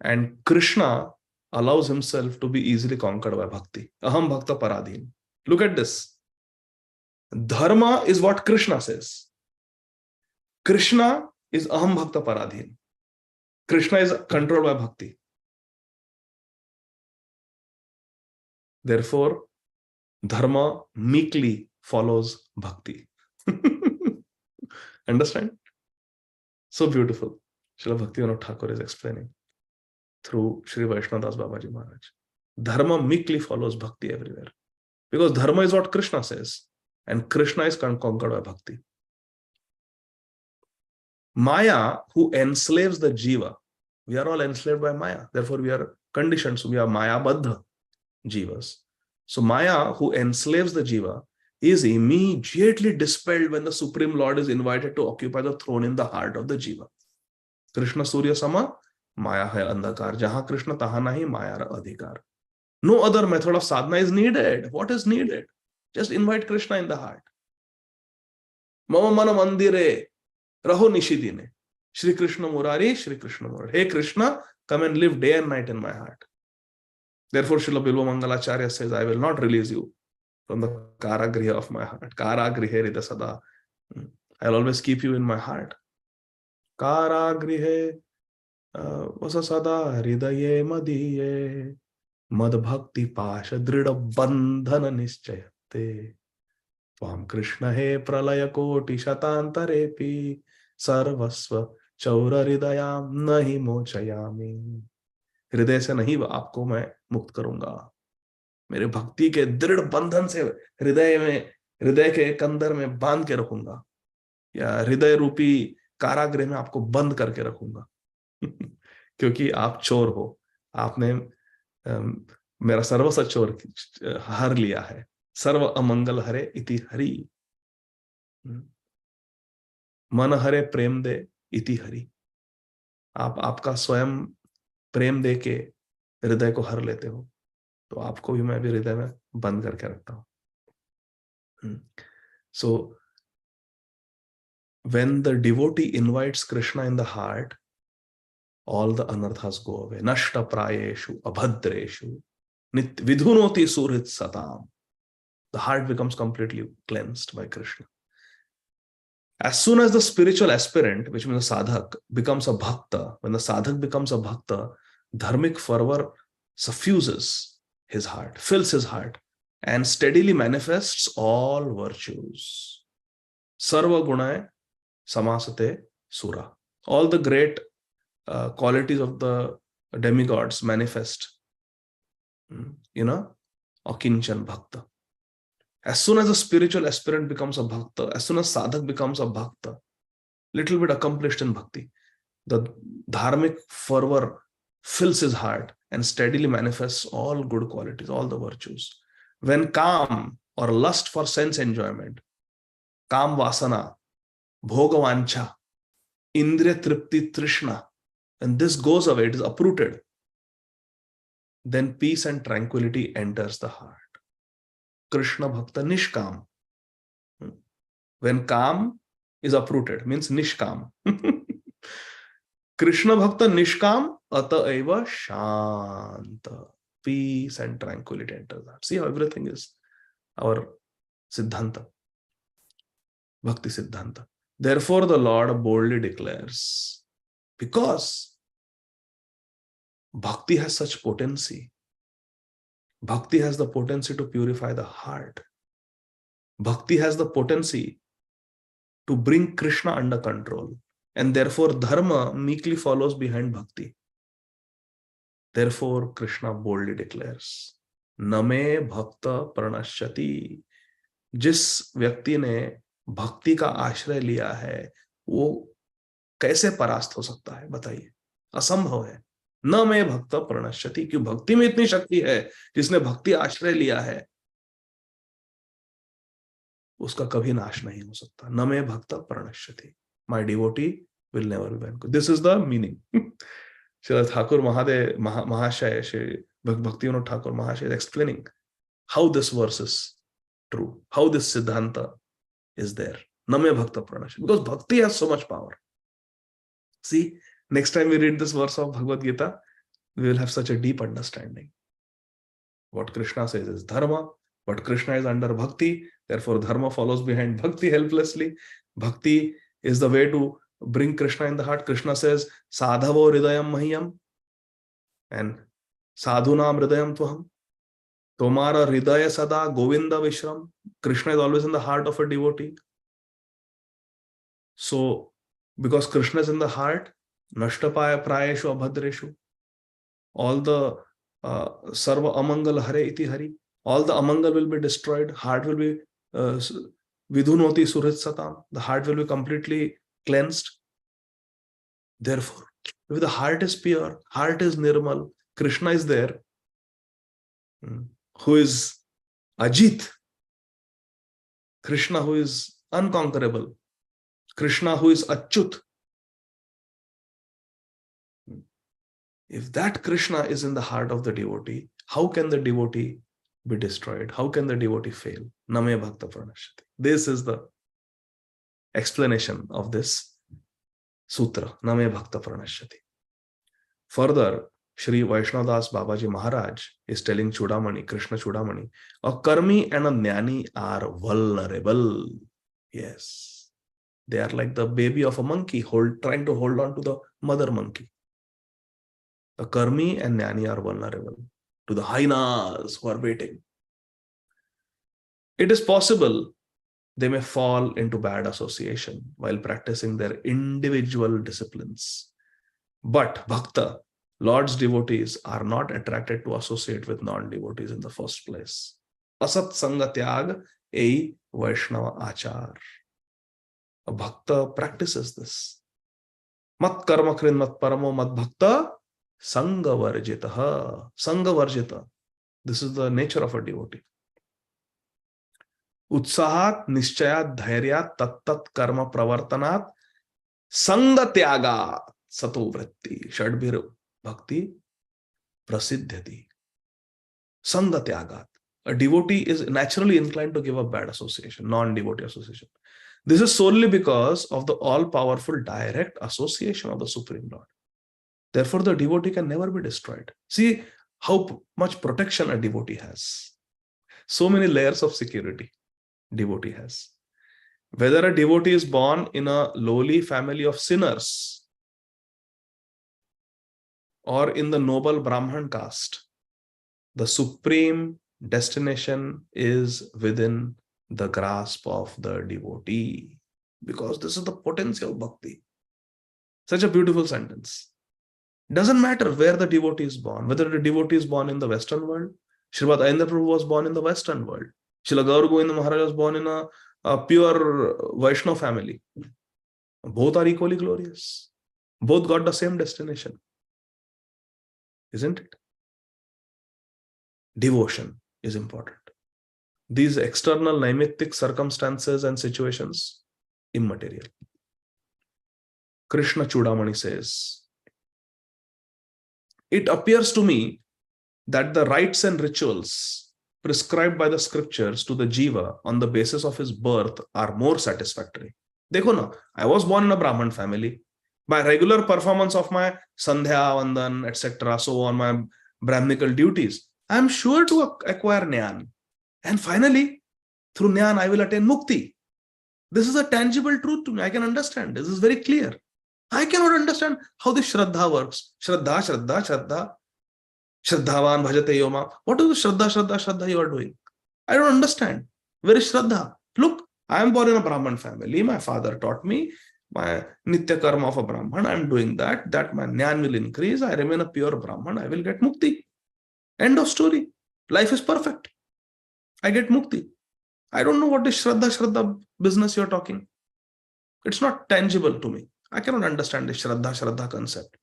And Krishna allows himself to be easily conquered by bhakti. Aham bhakta paradhin. Look at this. Dharma is what Krishna says. Krishna is aham bhakta paradhin. Krishna is controlled by bhakti. Therefore, Dharma meekly follows bhakti. Understand? So beautiful. Srila Bhaktivinoda Thakur is explaining through Sri Vaishnava Das Babaji Maharaj. Dharma meekly follows bhakti everywhere. Because Dharma is what Krishna says. And Krishna is conquered by bhakti. Maya, who enslaves the Jiva. We are all enslaved by Maya. Therefore, we are conditioned. So we are Maya Baddha Jivas. So Maya, who enslaves the Jiva, is immediately dispelled when the Supreme Lord is invited to occupy the throne in the heart of the Jiva. Krishna Surya Sama, Maya hai andhakar. Jahan Krishna tahan nahi Maya ra adhikar. No other method of sadhana is needed. What is needed? Just invite Krishna in the heart. Mama mana mandire raho nishidine. Shri Krishna Murari, Shri Krishna Murari. Hey Krishna, come and live day and night in my heart. Therefore, Srila Bilva Mangalacharya says, I will not release you from the karagriha of my heart. Karagrihe rida sada. I'll always keep you in my heart. Karagrihe vasa sada hridaye madiye mad bhakti pasha drida bandhana nischayate. Tvam Krishna he pralaya koti shatantarepi sarvasva chaura hridayam nahi mochayami. हृदय से नहीं आपको मैं मुक्त करूंगा. मेरे भक्ति के दृढ़ बंधन से हृदय के कंदर में बांध के रखूंगा. या हृदय रूपी कारागृह में आपको बंद करके रखूंगा क्योंकि आप चोर हो, आपने मेरा सर्वस्व चोर हर लिया है। सर्व अमंगल हरे इति हरि, मन हरे प्रेम दे इति हरि। आप आपका स्वयं प्रेम दे के हृदय को हर लेते हो, तो आपको भी मैं भी हृदय में बंद करके रखता हूं। सो when the devotee invites Krishna in the heart, all the anarthas go away. Nashta prayeshu abhadreshu vidhunoti surit satam. The heart becomes completely cleansed by Krishna. As soon as the spiritual aspirant, which means a sadhak, becomes a bhakta, when the sadhak becomes a bhakta, dharmic fervor suffuses his heart, fills his heart, and steadily manifests all virtues. Sarva gunay samasate sura. All the great qualities of the demigods manifest in a akinchan bhakta. As soon as a spiritual aspirant becomes a bhakta, as soon as sadhak becomes a bhakta, little bit accomplished in bhakti, the dharmic fervor fills his heart and steadily manifests all good qualities, all the virtues. When calm or lust for sense enjoyment, kam vasana, bhogavancha, indriya tripti trishna, and this goes away, it is uprooted, then peace and tranquility enters the heart. Krishna Bhakta Nishkam. When Kam is uprooted, means Nishkam. Krishna Bhakta Nishkam Ataeva Shanta. Peace and tranquility enters the heart. See how everything is our Siddhanta. Bhakti Siddhanta. Therefore, the Lord boldly declares, because Bhakti has such potency. Bhakti has the potency to purify the heart. Bhakti has the potency to bring Krishna under control. And therefore, Dharma meekly follows behind Bhakti. Therefore, Krishna boldly declares, Name Bhakta Pranashyati. जिस व्यक्ति ने भक्ति का आश्रय लिया है, वो कैसे परास्त हो सकता है? बताइए, असंभव है। न में भक्त प्रणश्यति, क्यों भक्ति में इतनी शक्ति है, जिसने भक्ति आश्रय लिया है उसका कभी नाश नहीं हो सकता। न में भक्त प्रणश्यति, my devotee will never be vanquished. This is the meaning. Shri Thakur Mahashay, Shri भक्ति विनोद ठाकुर महाशय is explaining how this verse is true, how this siddhanta is there. न में भक्त प्रणश्यति, because bhakti has so much power. See, next time we read this verse of Bhagavad Gita, we will have such a deep understanding. What Krishna says is Dharma, but Krishna is under Bhakti, therefore Dharma follows behind Bhakti helplessly. Bhakti is the way to bring Krishna in the heart. Krishna says, Sadhavo Hridayam Mahyam, and Sadhunam Hridayam Tvaham. Tomara Hridaya Sada Govinda Vishram. Krishna is always in the heart of a devotee. So, because Krishna is in the heart, Nashtapaya Prayeshu Abhadreshu, all the Sarva Amangal Hare Iti Hari, all the Amangal will be destroyed, heart will be Vidhunoti Surit Satam, the heart will be completely cleansed. Therefore, if the heart is pure, heart is nirmal, Krishna is there, who is Ajit, Krishna who is unconquerable, Krishna who is Achyut. If that Krishna is in the heart of the devotee, how can the devotee be destroyed? How can the devotee fail? Name Bhakta Pranashyati. This is the explanation of this sutra, Name Bhakta Pranashyati. Further, Shri Vaishnav Babaji Maharaj is telling Chudamani, Krishna Chudamani, a karmi and a jnani are vulnerable. Yes. They are like the baby of a monkey trying to hold on to the mother monkey. The karmi and jnani are vulnerable to the hyenas who are waiting. It is possible they may fall into bad association while practicing their individual disciplines. But Bhakta, Lord's devotees, are not attracted to associate with non-devotees in the first place. Asat Sanga Tyag Ei Vaishnava Achar. A bhakta practices this. Mat karma krin mat paramo mat bhakta sanga varjitaha. Sanga varjita. This is the nature of a devotee. Utsahat nischayat dhairyat tat karma pravartanat sanga tyagat sato vritti shadbhir bhakti prasiddhyati. Sanga tyagat. A devotee is naturally inclined to give up bad association, non-devotee association. This is solely because of the all-powerful direct association of the Supreme Lord. Therefore, the devotee can never be destroyed. See how much protection a devotee has. So many layers of security devotee has. Whether a devotee is born in a lowly family of sinners or in the noble Brahman caste, the supreme destination is within the grasp of the devotee, because this is the potency of bhakti. Such a beautiful sentence. Doesn't matter where the devotee is born, whether the devotee is born in the Western world. Srimad Ayendra Prabhu was born in the Western world. Srila Gaur Govinda Maharaj was born in a pure Vaishnava family. Both are equally glorious. Both got the same destination. Isn't it? Devotion is important. These external naimittic circumstances and situations, immaterial. Krishna Chudamani says, it appears to me that the rites and rituals prescribed by the scriptures to the Jiva on the basis of his birth are more satisfactory. Dekho na, I was born in a Brahman family. By regular performance of my Sandhya, Vandan, etc., so on, my Brahminical duties, I am sure to acquire Jnana. And finally, through Jnana, I will attain Mukti. This is a tangible truth to me. I can understand. This is very clear. I cannot understand how this Shraddha works. Shraddha, Shraddha, Shraddha. Shraddhavan bhajate yoma. What is the Shraddha, Shraddha, Shraddha you are doing? I don't understand. Where is Shraddha? Look, I am born in a Brahman family. My father taught me my Nitya Karma of a Brahman. I am doing that. That my Jnana will increase. I remain a pure Brahman. I will get Mukti. End of story. Life is perfect. I get Mukti. I don't know what is Shraddha, Shraddha business you are talking. It's not tangible to me. I cannot understand the Shraddha, Shraddha concept.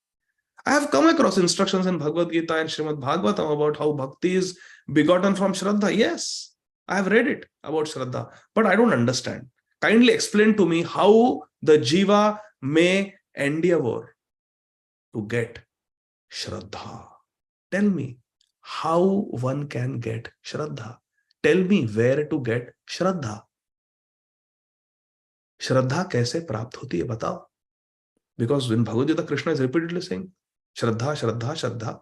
I have come across instructions in Bhagavad Gita and Srimad Bhagavatam about how bhakti is begotten from Shraddha. Yes, I have read it about Shraddha, but I don't understand. Kindly explain to me how the Jiva may endeavor to get Shraddha. Tell me how one can get Shraddha. Tell me where to get Shraddha. Shraddha kaise prapt hoti hai batao. Because in Bhagavad Gita, Krishna is repeatedly saying, Shraddha, Shraddha, Shraddha.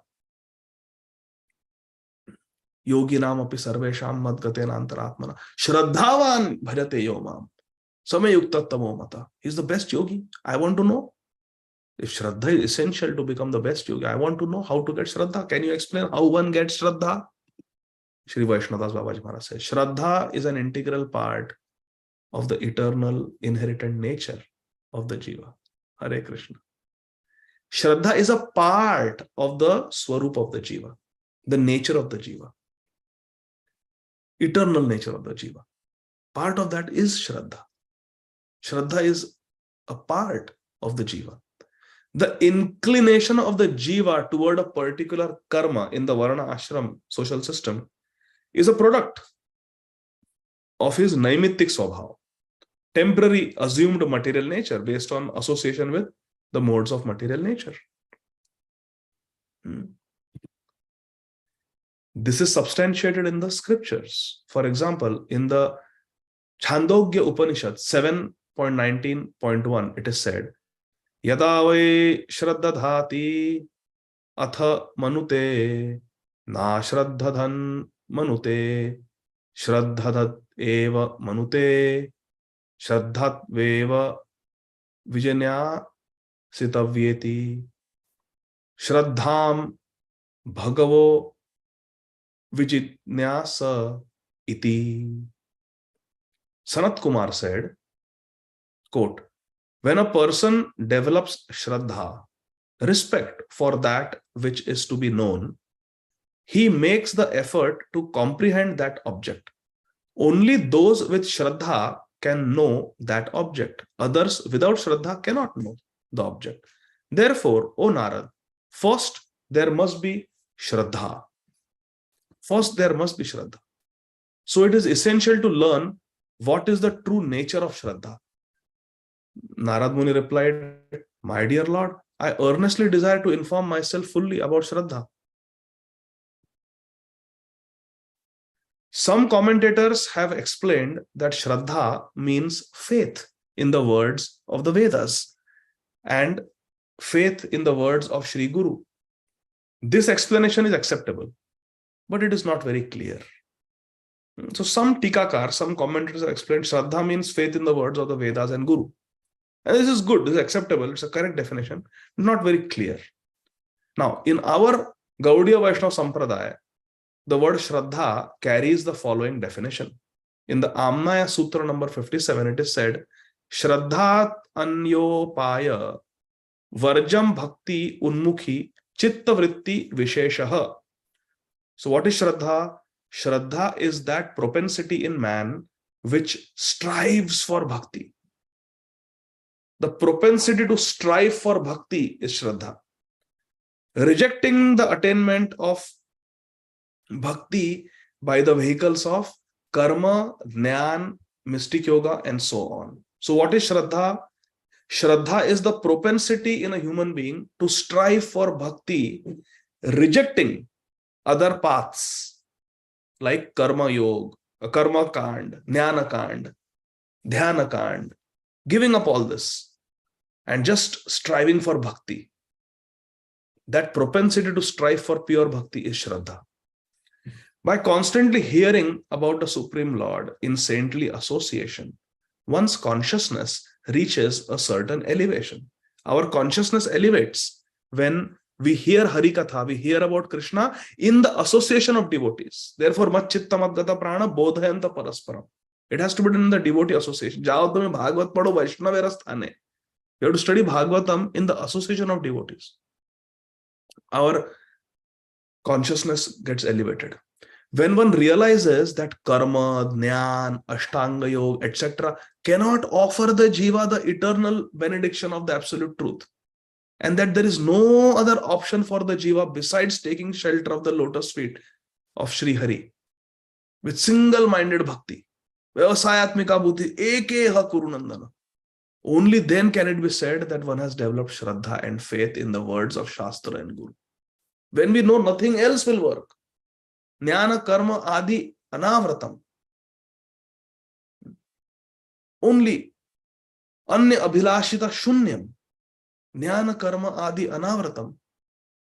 Yoginam api sarvesham madgatena antaratmana. Shraddhavan bhajate yomam. Samayukta tamo mata. He's the best yogi. I want to know. If Shraddha is essential to become the best yogi, I want to know how to get Shraddha. Can you explain how one gets Shraddha? Shri Vaishnav Das Babaji Maharaj says, Shraddha is an integral part of the eternal inherent nature of the Jiva. Hare Krishna. Shraddha is a part of the Swarup of the Jiva, the nature of the Jiva, eternal nature of the Jiva. Part of that is Shraddha. Shraddha is a part of the Jiva. The inclination of the Jiva toward a particular karma in the Varna Ashram social system is a product of his naimittik swabhav, temporary assumed material nature based on association with the modes of material nature. This is substantiated in the scriptures. For example, in the Chandogya Upanishad 7.19.1, it is said, Yada vai shraddhadhati atha manute na shraddhadhan manute shraddhadat eva manute shraddhat veva vijanya sitavyeti shraddham bhagavo vijitnyasa iti. Sanat Kumar said, quote, when a person develops shraddha, respect for that which is to be known, he makes the effort to comprehend that object. Only those with shraddha can know that object. Others without Shraddha cannot know the object. Therefore, O Narad, first there must be Shraddha. First there must be Shraddha. So it is essential to learn what is the true nature of Shraddha. Narad Muni replied, my dear Lord, I earnestly desire to inform myself fully about Shraddha. Some commentators have explained that Shraddha means faith in the words of the Vedas and faith in the words of Sri Guru. This explanation is acceptable, but it is not very clear. So some tikakar, some commentators have explained Shraddha means faith in the words of the Vedas and Guru. And this is good, this is acceptable, it's a correct definition, not very clear. Now, in our Gaudiya Vaishnava Sampradaya, the word Shraddha carries the following definition. In the Amnaya Sutra number 57, it is said, Shraddhat anyopaya varjam bhakti unmukhi chitta vritti visheshaha. So what is Shraddha? Shraddha is that propensity in man which strives for bhakti. The propensity to strive for bhakti is Shraddha. Rejecting the attainment of bhakti by the vehicles of karma, jnana, mystic yoga, and so on. So what is Shraddha? Shraddha is the propensity in a human being to strive for bhakti, rejecting other paths like karma yoga, karma kand, jnana kand, dhyana kand, giving up all this and just striving for bhakti. That propensity to strive for pure bhakti is Shraddha. By constantly hearing about the Supreme Lord in saintly association, one's consciousness reaches a certain elevation. Our consciousness elevates when we hear Harikatha, we hear about Krishna in the association of devotees. Therefore, Macchitta Madgata Prana Bodhayanta Parasparam. It has to be done in the devotee association. Jao tumhe Bhagavad padho Vaishnavera sthane. You have to study Bhagavatam in the association of devotees. Our consciousness gets elevated. When one realizes that karma, jnana, ashtanga yoga, etc. cannot offer the jiva the eternal benediction of the absolute truth, and that there is no other option for the jiva besides taking shelter of the lotus feet of Sri Hari with single-minded bhakti, vyavasayatmika buddhi, ekeha kurunandana, only then can it be said that one has developed Shraddha and faith in the words of Shastra and Guru. When we know nothing else will work, Jnana karma adi anavratam. Only anya abhilashita shunyam. Jnana karma adi anavratam.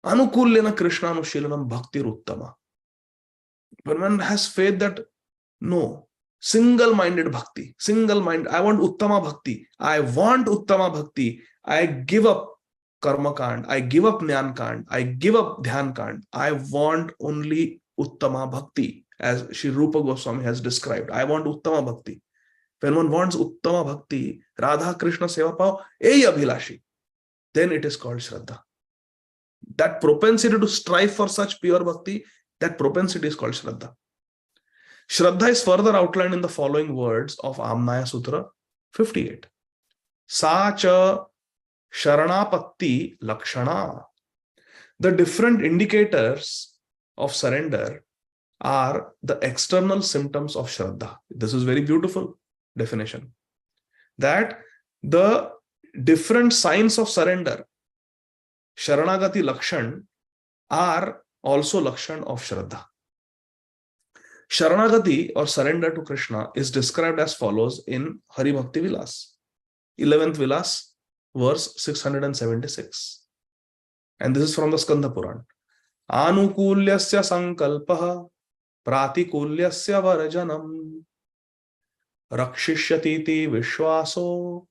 Anukulyana krishnanushilanam bhakti ruttama. When one has faith that no, single-minded bhakti, single-minded, I want uttama bhakti, I want uttama bhakti, I give up karma kand, I give up jnana kand, I give up dhyan kand, I want only uttama bhakti, as Sri Rupa Goswami has described. I want uttama bhakti. When one wants uttama bhakti, Radha Krishna seva pao, ei abhilashi, then it is called Shraddha. That propensity to strive for such pure bhakti, that propensity is called Shraddha. Shraddha is further outlined in the following words of Amnaya Sutra 58. Sa cha sharanapatti lakshana. The different indicators of surrender are the external symptoms of Shraddha. This is very beautiful definition. That the different signs of surrender, Sharanagati Lakshan, are also Lakshan of Shraddha. Sharanagati or surrender to Krishna is described as follows in Hari Bhakti Vilas, 11th Vilas, verse 676. And this is from the Skandha Puran. Anukulyasya sankalpaha pratikulyasya varjanam rakshishyatiti vishwaso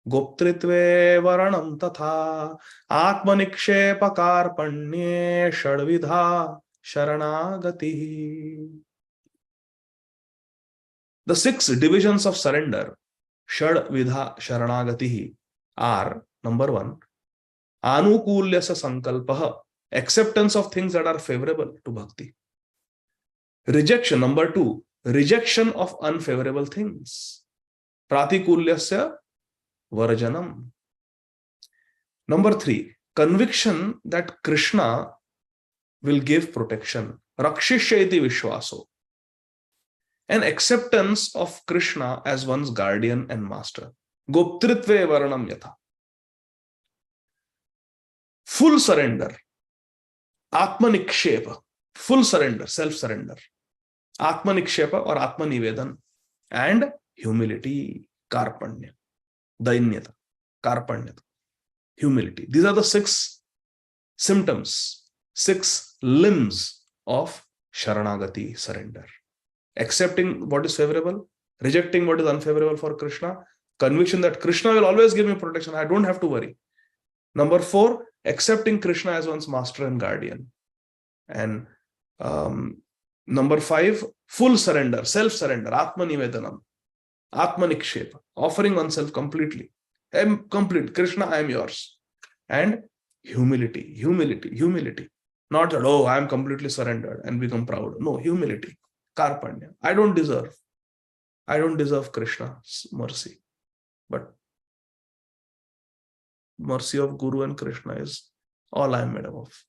goptritve varanam tatha atmanikshepakarpanye shadvidha sharanagati. The 6 divisions of surrender, shadvidha sharanagati, are number 1, anukulyasya sankalpaha, acceptance of things that are favorable to bhakti. Rejection, number 2, rejection of unfavorable things. Pratikulyasya varjanam. Number 3, conviction that Krishna will give protection. Rakshishyaiti vishwaso. An acceptance of Krishna as one's guardian and master. Goptritve varanam yatha. Full surrender. Atmanikshepa. Full surrender, self-surrender. Atmanikshepa or Atmanivedan. And humility. Karpanya. Dainyata. Karpanyata. Humility. These are the 6 symptoms, 6 limbs of Sharanagati, surrender. Accepting what is favorable, rejecting what is unfavorable for Krishna, conviction that Krishna will always give me protection, I don't have to worry. Number 4, accepting Krishna as one's master and guardian. And number 5, full surrender, self-surrender, Atmanivedanam, Atmanikshepa, offering oneself completely. I am complete. Krishna, I am yours. And humility, humility, humility. Not that, oh, I am completely surrendered and become proud. No, humility. Karpanya. I don't deserve Krishna's mercy. But mercy of Guru and Krishna is all I am made of.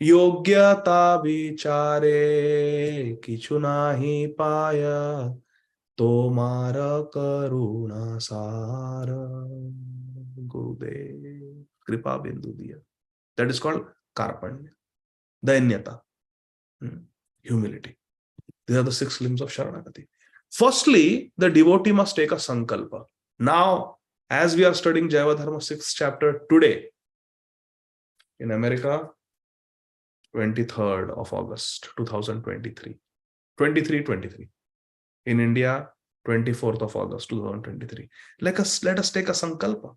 Yogyata vichare kichu nahi paya tomara karuna sara Gurudev kripa bindu diya. That is called Karpanya. Dainyata. Humility. These are the 6 limbs of Sharanagati. Firstly, the devotee must take a sankalpa. Now, as we are studying Jaiva Dharma 6th chapter today, in America, 23rd of August, 2023. 23. In India, 24th of August, 2023. Let us take a sankalpa.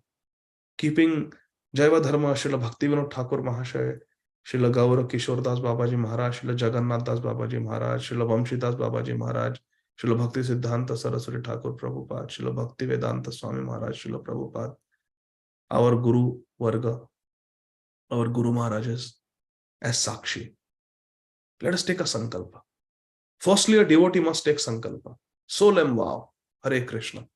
Keeping Jaiva Dharma, Srila Bhaktivinoda Thakur Mahashaya, Srila Gaura Kishore Das Babaji Maharaj, Srila Jagannath Das Babaji Maharaj, Srila Vamshi Das Babaji Maharaj, Srila Bhakti Siddhanta Saraswati Thakur Prabhupada, Srila Bhakti Vedanta Swami Maharaj, Srila Prabhupada, our Guru Varga, our Guru Maharajas, as Sakshi. Let us take a sankalpa. Firstly, a devotee must take sankalpa. Solemn vow, Hare Krishna.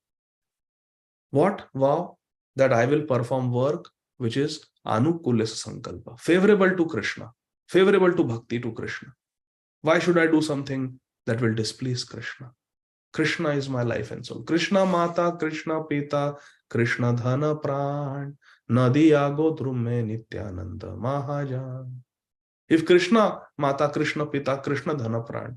What vow? That I will perform work which is Anukulyasa sankalpa, favorable to Krishna, favorable to bhakti to Krishna. Why should I do something that will displease Krishna? Krishna is my life and soul. Krishna Mata, Krishna Pita, Krishna Dhana Pran, Nadi Ago Drumme Nityananda Mahajan. If Krishna Mata, Krishna Pita, Krishna Dhana Pran,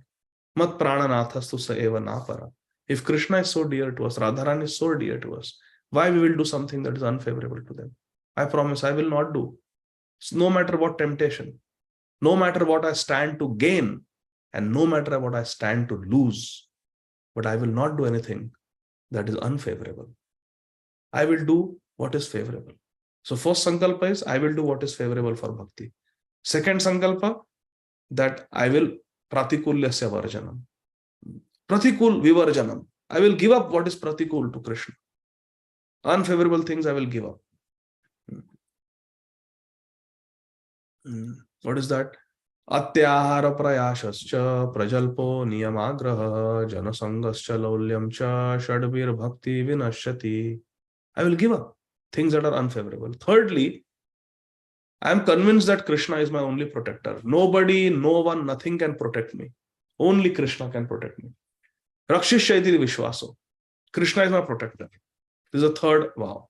Mat Prananathastu Sa Eva Napara. If Krishna is so dear to us, Radharani is so dear to us, why we will do something that is unfavorable to them? I promise I will not do. No matter what temptation, no matter what I stand to gain, and no matter what I stand to lose, but I will not do anything that is unfavorable. I will do what is favorable. So first sankalpa is I will do what is favorable for bhakti. Second sankalpa, that I will pratikulyasya varjanam. Pratikul vivarjanam. I will give up what is pratikul to Krishna. Unfavorable things I will give up. What is that? Atyahara prayashascha prajalpo niyamagraha janasangascha laulyamcha shadbir bhakti vinashyati. I will give up things that are unfavorable. Thirdly, I am convinced that Krishna is my only protector. Nobody, no one, nothing can protect me. Only Krishna can protect me. Rakshishyaiti vishwaso. Krishna is my protector. This is the third vow.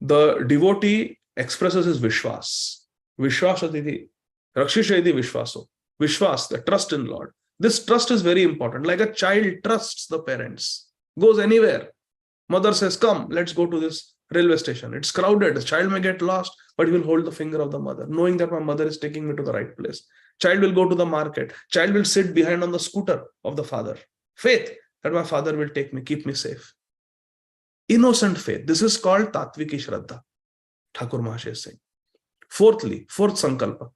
The devotee expresses his vishwas. Vishwasatiti. Rakshishyaiti vishwaso. Vishwas, the trust in Lord. This trust is very important. Like a child trusts the parents. Goes anywhere. Mother says, come, let's go to this railway station. It's crowded. The child may get lost, but he will hold the finger of the mother, knowing that my mother is taking me to the right place. Child will go to the market. Child will sit behind on the scooter of the father. Faith that my father will take me, keep me safe. Innocent faith. This is called Tatviki Shraddha. Thakur Mahashaya is saying. Fourthly, fourth sankalpa.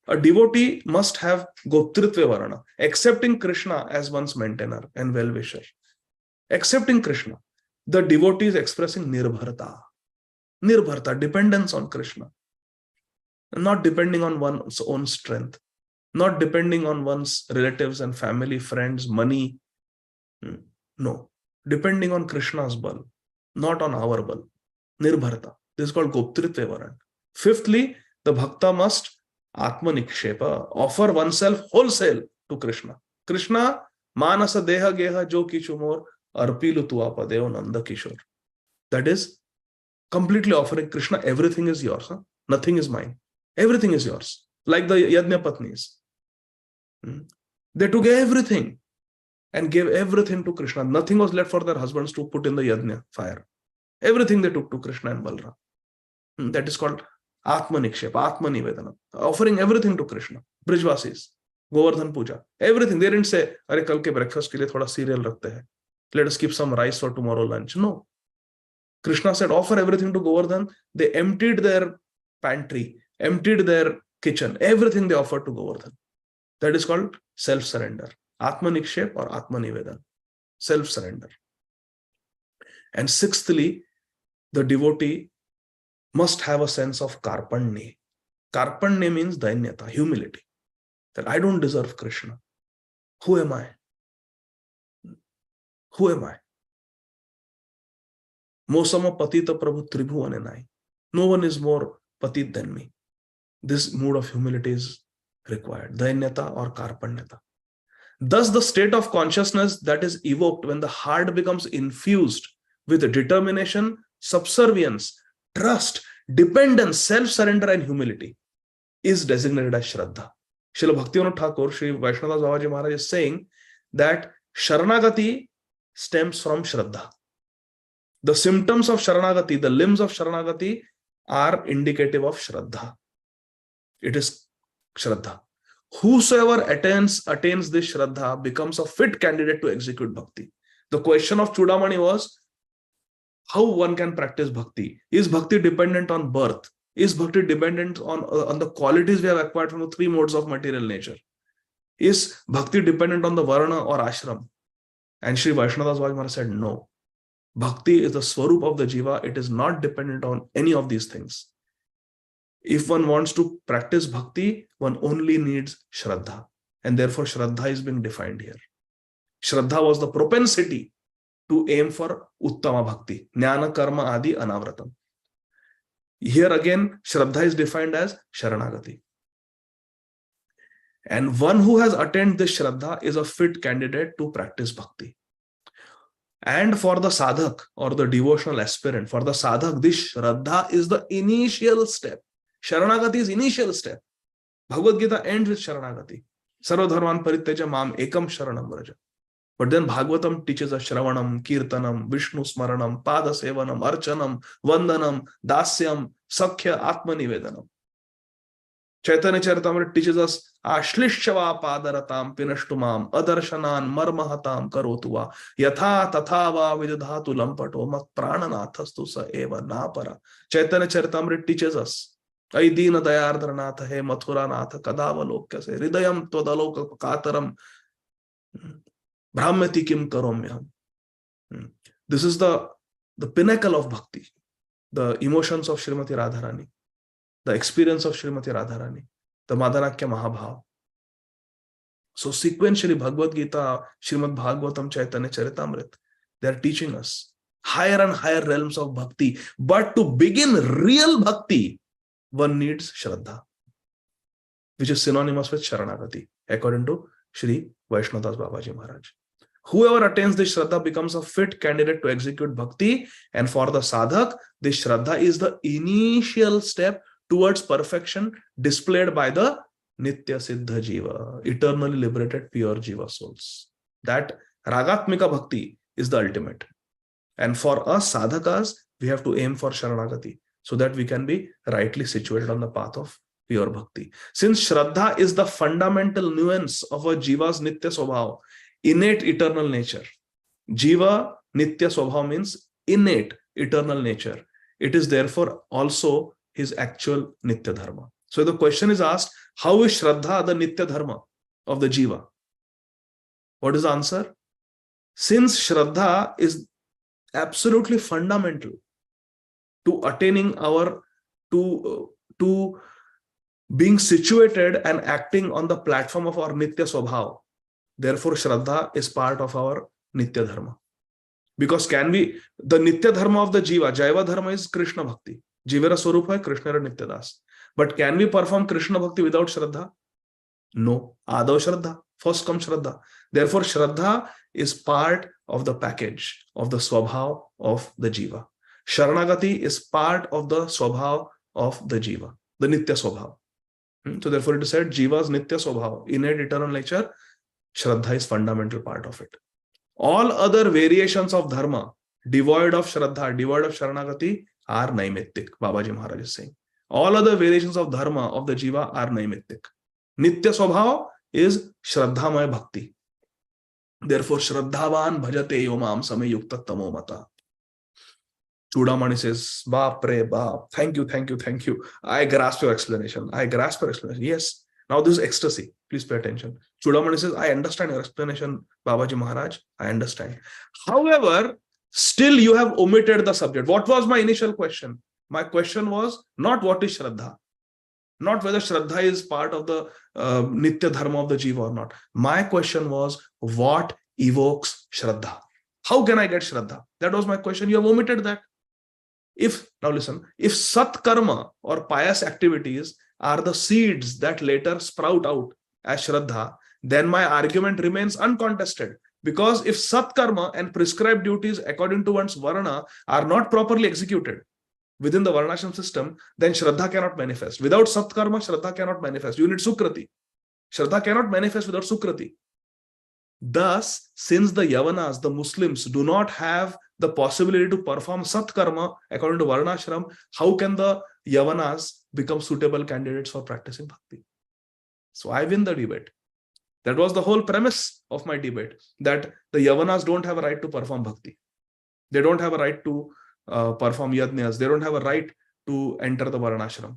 A devotee must have Goptritve Varana, accepting Krishna as one's maintainer and well-wisher. Accepting Krishna. The devotee is expressing nirbharta. Nirbharta, dependence on Krishna. Not depending on one's own strength. Not depending on one's relatives and family, friends, money. No. Depending on Krishna's bal, not on our bal. Nirbharta. This is called Goptritva Varant. Fifthly, the bhakta must Atmanikshepa, offer oneself wholesale to Krishna. Krishna, Manasa Deha Geha Jo Kichumor, Arpilu Tuapa Deo Nanda Kishore. That is completely offering Krishna, everything is yours. Huh? Nothing is mine. Everything is yours. Like the Yajna Patnis. They took everything and gave everything to Krishna. Nothing was left for their husbands to put in the Yajna fire. Everything they took to Krishna and Balram. That is called Atmanikshepa, Atmanivedana. Offering everything to Krishna. Brijvasis, Govardhan Puja, everything. They didn't say, Are kal ke breakfast ke liye thoda cereal rakhte hai. Let us keep some rice for tomorrow lunch. No. Krishna said, offer everything to Govardhan. They emptied their pantry, emptied their kitchen, everything they offered to Govardhan. That is called self-surrender. Atmanikshep or Atmanivedana. Self-surrender. And sixthly, the devotee must have a sense of karpanye. Karpanye means dainyata, humility. That I don't deserve Krishna. Who am I? Who am I? Mosama patita prabhu tribhuvanenai. No one is more patit than me. This mood of humility is required. Dainyata or karpanyata. Thus, the state of consciousness that is evoked when the heart becomes infused with determination, subservience, trust, dependence, self-surrender, and humility is designated as Shraddha. Srila Bhaktivinoda Thakur, Sri Vaishnava Babaji Maharaj is saying that Sharanagati stems from Shraddha. The symptoms of Sharanagati, the limbs of Sharanagati are indicative of Shraddha. It is Shraddha. Whosoever attains this Shraddha becomes a fit candidate to execute Bhakti. The question of Chudamani was, how one can practice Bhakti? Is Bhakti dependent on birth? Is Bhakti dependent on the qualities we have acquired from the three modes of material nature? Is Bhakti dependent on the Varna or Ashram? And Sri Vaishnava Maharaj said, no. Bhakti is the Swarup of the Jiva. It is not dependent on any of these things. If one wants to practice Bhakti, one only needs Shraddha. And therefore, Shraddha is being defined here. Shraddha was the propensity to aim for Uttama Bhakti. Jnana, Karma, Adi, Anavratam. Here again, Shraddha is defined as Sharanagati. And one who has attained this Shraddha is a fit candidate to practice Bhakti. And for the sadhak or the devotional aspirant, for the sadhak, this Shraddha is the initial step. Sharanagati is initial step. Bhagavad Gita ends with Sharanagati. Sarva dharman parityaja mam ekam sharanam vraja. But then Bhagavatam teaches us Shravanam, Kirtanam, Vishnu Smaranam, Pada Sevanam, Archanam, Vandanam, Dasyam, Sakhya, Atmanivedanam. Chaitanya Charitamrita teaches us Ashlishchava Padaratam, Pinashtumam, Adarshanan, Marmahatam, Karotuva, Yatha Tathava Vidadhatu Lampato, Mat Prananathastu Sa Eva Napara. Chaitanya Charitamrita teaches us Aidina Dayardranatha He Mathuranatha Kadava Se Hridayam Twadaloka Kataram Brahmati Kim Karomyam. This is the pinnacle of bhakti, the emotions of Srimati Radharani, the experience of Srimati Radharani, the Madanakya Mahabhav. So sequentially, Bhagavad Gita, Srimad Bhagavatam, Chaitanya Charitamrita, they are teaching us higher and higher realms of bhakti. But to begin real bhakti, one needs Shraddha, which is synonymous with Sharanagati, according to Sri Vaishnava Babaji Maharaj. Whoever attains this Shraddha becomes a fit candidate to execute Bhakti, and for the sadhak, this Shraddha is the initial step towards perfection displayed by the Nitya Siddha Jiva, eternally liberated pure Jiva souls. That Ragatmika Bhakti is the ultimate. And for us sadhakas, we have to aim for Sharanagati so that we can be rightly situated on the path of pure Bhakti. Since Shraddha is the fundamental nuance of a Jiva's Nitya Swabhav, innate eternal nature. Jiva Nitya Swabhav means innate eternal nature. It is therefore also his actual Nitya Dharma. So the question is asked, how is Shraddha the Nitya Dharma of the Jiva? What is the answer? Since Shraddha is absolutely fundamental to attaining to being situated and acting on the platform of our Nitya Swabhav, therefore Shraddha is part of our Nitya Dharma. Because the Nitya Dharma of the Jiva, Jaiva Dharma is Krishna Bhakti. Jivera Swarupa hai Krishna Nitya Das. But can we perform Krishna Bhakti without Shraddha? No. Ādav Shraddha. First comes Shraddha. Therefore, Shraddha is part of the package of the Swabhav of the Jiva. Sharanagati is part of the Swabhav of the Jiva, the Nitya Swabhav. So therefore, it is said Jiva's Nitya Swabhav, innate eternal nature, Shraddha is fundamental part of it. All other variations of Dharma, devoid of Shraddha, devoid of Sharanagati, are Naimittik. Babaji Maharaj is saying. All other variations of Dharma of the Jiva are Naimittik. Nitya Swabhav is Shraddhamaya Bhakti. Therefore, Shraddhavan bhajate yomam samyukta tamo mata. Chudamani says, Baap re Baap. Thank you. I grasp your explanation. Yes. Now this is ecstasy. Please pay attention. Chudamani says, I understand your explanation, Babaji Maharaj. I understand. However, still you have omitted the subject. What was my initial question? My question was not what is Shraddha. Not whether Shraddha is part of the Nitya Dharma of the Jiva or not. My question was, what evokes Shraddha? How can I get Shraddha? That was my question. You have omitted that. Now listen, if Sat Karma or pious activities are the seeds that later sprout out as Shraddha, then my argument remains uncontested. Because if Sat Karma and prescribed duties according to one's Varna are not properly executed within the Varnashram system, then Shraddha cannot manifest. Without Sat Karma, Shraddha cannot manifest. You need Sukrati. Shraddha cannot manifest without Sukrati. Thus, since the Yavanas, the Muslims, do not have the possibility to perform Sat Karma according to Varnashram, how can the Yavanas become suitable candidates for practicing Bhakti? So I win the debate. That was the whole premise of my debate, that the Yavanas don't have a right to perform Bhakti. They don't have a right to perform Yajnas. They don't have a right to enter the Varnashram.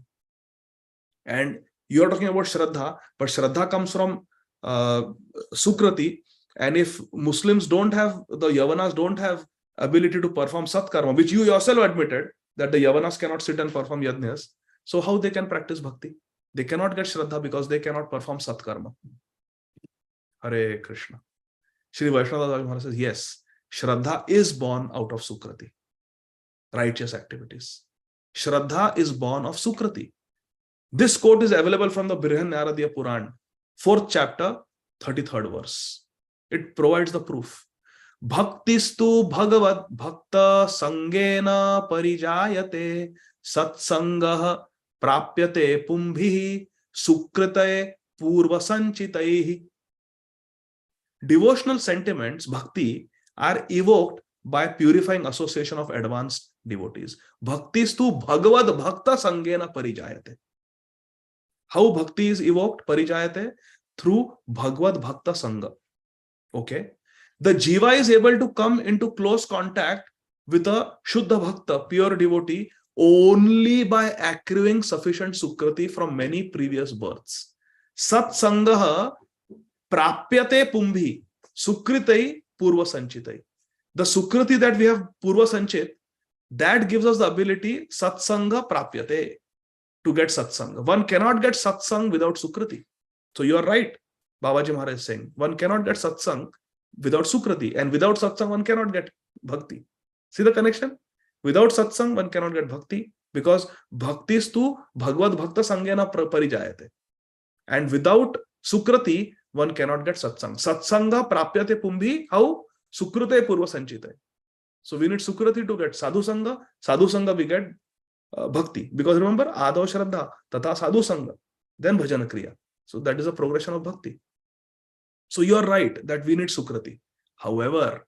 And you are talking about Shraddha, but Shraddha comes from Sukrati. And if Muslims don't have, the Yavanas don't have ability to perform Sat Karma, which you yourself admitted that the Yavanas cannot sit and perform Yajnas, so how they can practice Bhakti? They cannot get Shraddha because they cannot perform Sat Karma. Hare Krishna. Shri Vaishnava Maharaj says, yes, Shraddha is born out of Sukrati, righteous activities. Shraddha is born of Sukrati. This quote is available from the Brihanaradiya Puran, 4th chapter, 33rd verse. It provides the proof. Bhaktistu bhagavad bhakta sangena parijayate satsangah prapyate pumbhi sukritaye purva sanchitaihi. Devotional sentiments, bhakti, are evoked by purifying association of advanced devotees. Bhaktistu bhagavad bhakta sangena parijayate. How bhakti is evoked, parijayate? Through bhagavad bhakta sangha. Okay. The Jiva is able to come into close contact with a Shuddha Bhakta, pure devotee, only by accruing sufficient Sukrati from many previous births. Sat Sangaha Prapyate Pumbhi Sukritai Purva Sanchitai. The Sukrati that we have Purva Sanchit, that gives us the ability Satsanga Prapyate, to get Satsanga. One cannot get Satsang without Sukrati. So you are right. Babaji Maharaj is saying, one cannot get Satsang without Sukrati, and without Satsang one cannot get Bhakti. See the connection? Without Satsang one cannot get Bhakti, because Bhakti is tu Bhagavad Bhakta Sangena Parijayate. And without Sukrati one cannot get Satsang. Satsanga Prapyate Pumbhi, how? Sukrate Purva Sanchite. So we need Sukrati to get Sadhu Sangha we get Bhakti. Because remember, Ādav Shraddha, Tata Sadhu Sangha, then Bhajana Kriya. So that is a progression of Bhakti. So you are right that we need Sukrati. However,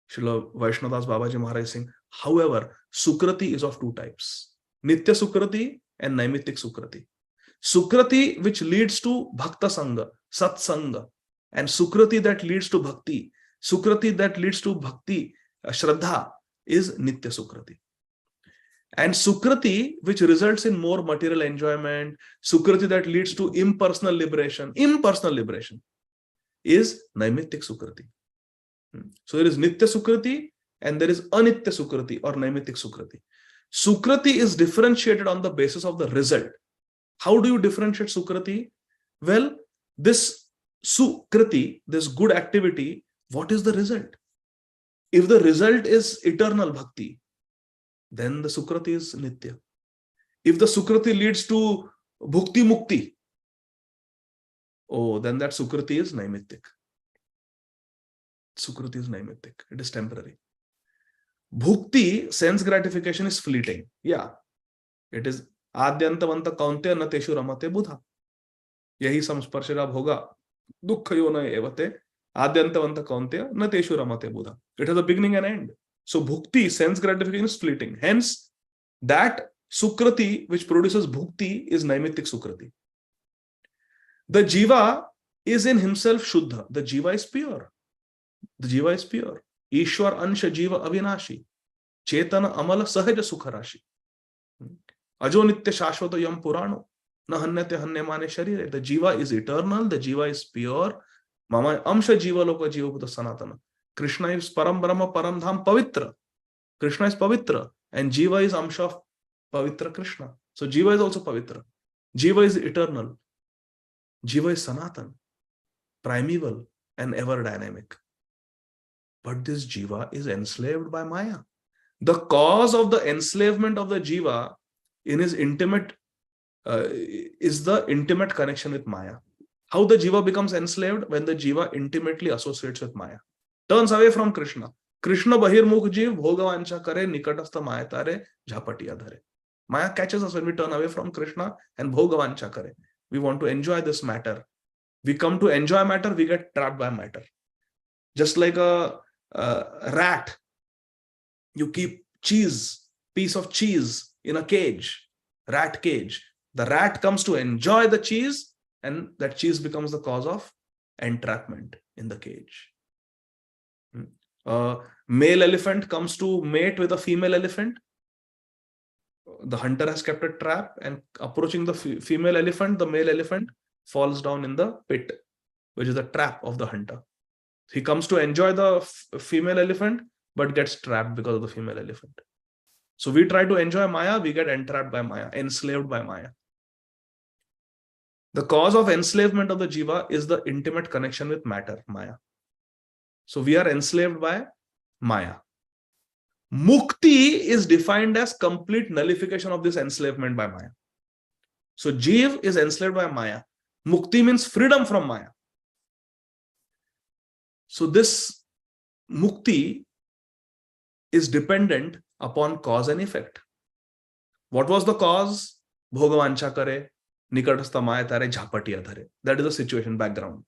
Srila Vaishnadas Babaji Maharaj is saying, however, Sukrati is of two types. Nitya Sukrati and Naimittik Sukrati. Sukrati which leads to Bhakta Sangha, Sat Sangha, and Sukrati that leads to Bhakti. Sukrati that leads to Bhakti, Shraddha, is Nitya Sukrati. And Sukrati, which results in more material enjoyment, Sukrati that leads to impersonal liberation, is Naimittik Sukrati. So there is Nitya Sukrati and there is Anitya Sukrati or Naimittik Sukrati. Sukrati is differentiated on the basis of the result. How do you differentiate Sukrati? Well, this Sukrati, this good activity, what is the result? If the result is eternal bhakti, then the Sukriti is Nitya. If the Sukriti leads to Bhukti Mukti, oh, then that Sukriti is Naimittik. Sukriti is Naimittik. It is temporary. Bhukti, sense gratification, is fleeting. Yeah. It is Adyantavanta Kaunteya na teshu ramate buddha. Yahi samsparshara bhoga dukkha yona evate Adyantavanta Kaunteya na teshu ramate buddha. It has a beginning and end. So bhukti, sense gratification, is fleeting. Hence, that Sukriti which produces bhukti is Naimittik Sukriti. The Jiva is in himself Shuddha. The Jiva is pure. The Jiva is pure. Ishwar Ansha Jiva Avinashi. Chetana Amala Sahaja Sukharashi. Ajo Nitya Shashvata Yam Purano. Na Hanyate Hanyamane Sharire. The Jiva is eternal. The Jiva is pure. Mama Amsha Jiva Loka Jiva Buddha Sanatana. Krishna is Param Brahma Param Dham Pavitra. Krishna is Pavitra. And Jiva is Amsha of Pavitra Krishna. So Jiva is also Pavitra. Jiva is eternal. Jiva is Sanatan, primeval and ever dynamic. But this Jiva is enslaved by Maya. The cause of the enslavement of the Jiva in his intimate is the intimate connection with Maya. How the Jiva becomes enslaved? When the Jiva intimately associates with Maya. Turns away from Krishna. Krishna bahirmukh jiv bhogavancha kare nikatastha maya tare jhapatiya dhare. Maya catches us when we turn away from Krishna and bhogavancha kare. We want to enjoy this matter. We come to enjoy matter, we get trapped by matter. Just like a rat, you keep piece of cheese in a cage, rat cage. The rat comes to enjoy the cheese, and that cheese becomes the cause of entrapment in the cage. A male elephant comes to mate with a female elephant. The hunter has kept a trap, and approaching the female elephant, the male elephant falls down in the pit, which is the trap of the hunter. He comes to enjoy the female elephant, but gets trapped because of the female elephant. So we try to enjoy Maya, we get entrapped by Maya, enslaved by Maya. The cause of enslavement of the Jiva is the intimate connection with matter, Maya. So we are enslaved by Maya. Mukti is defined as complete nullification of this enslavement by Maya. So Jiv is enslaved by Maya. Mukti means freedom from Maya. So this Mukti is dependent upon cause and effect. What was the cause? Bhogavancha kare, nikatastha maya tare, jhapatiya dhare. That is the situation, background.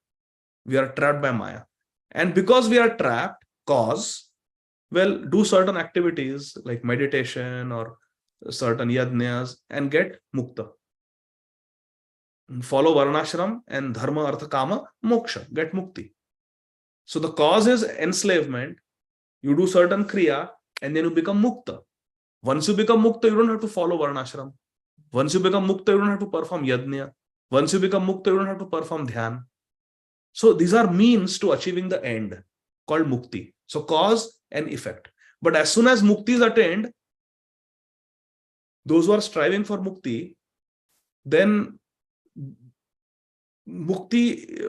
We are trapped by Maya. And because we are trapped, cause, well, do certain activities like meditation or certain yajnas and get mukta. Follow varnashram and dharma, artha, kama, moksha, get mukti. So the cause is enslavement. You do certain kriya and then you become mukta. Once you become mukta, you don't have to follow varnashram. Once you become mukta, you don't have to perform yajna. Once you become mukta, you don't have to perform dhyan. So these are means to achieving the end called mukti. So cause and effect. But as soon as mukti is attained, those who are striving for mukti, then mukti,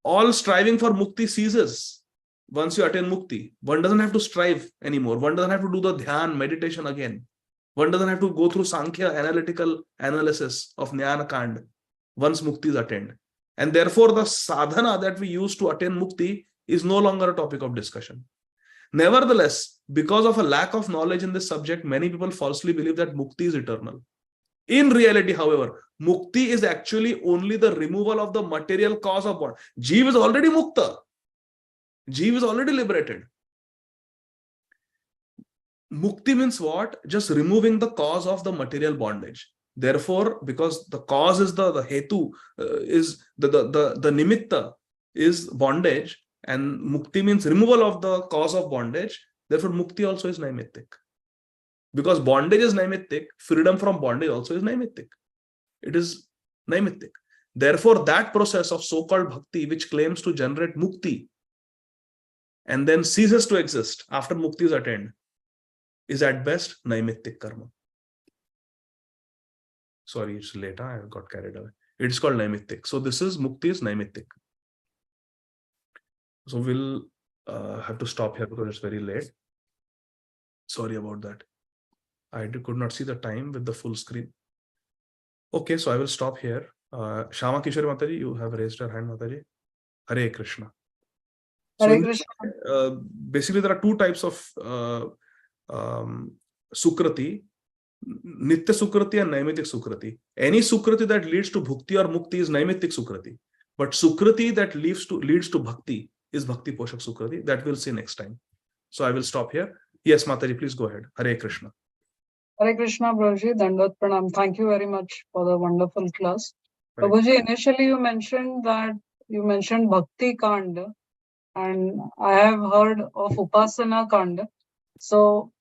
all striving for mukti ceases. Once you attain mukti, one doesn't have to strive anymore. One doesn't have to do the dhyan, meditation again. One doesn't have to go through Sankhya analytical analysis of Jnana Kand once mukti is attained. And therefore, the sadhana that we use to attain mukti is no longer a topic of discussion. Nevertheless, because of a lack of knowledge in this subject, many people falsely believe that mukti is eternal. In reality, however, mukti is actually only the removal of the material cause of bondage. Jiva is already mukta. Jiva is already liberated. Mukti means what? Just removing the cause of the material bondage. Therefore, because the cause is the hetu, is the nimitta is bondage, and mukti means removal of the cause of bondage. Therefore, mukti also is naimittik. Because bondage is naimittik, freedom from bondage also is naimittik. It is naimittik. Therefore, that process of so-called bhakti, which claims to generate mukti and then ceases to exist after mukti is attained, is at best naimittik karma. Sorry, it's later, I got carried away. It's called naimittik. So this is mukti is naimittik. So we'll have to stop here because it's very late. Sorry about that. I could not see the time with the full screen. Okay, so I will stop here. Shama Kishori Mataji, you have raised your hand, Mataji. Hare Krishna. So Hare Krishna. basically, there are two types of Sukrati, Nitya Sukrati and Naimitik Sukrati. Any Sukrati that leads to Bhukti or Mukti is Naimitik Sukrati. But Sukrati that leads to Bhakti is Bhakti Poshak Sukrati. That we'll see next time. So I will stop here. Yes, Mataji, please go ahead. Hare Krishna. Hare Krishna, Prabhuji. Dandavat Pranam. Thank you very much for the wonderful class. Hare Prabhuji, initially you mentioned Bhakti Kanda, and I have heard of Upasana Kanda. So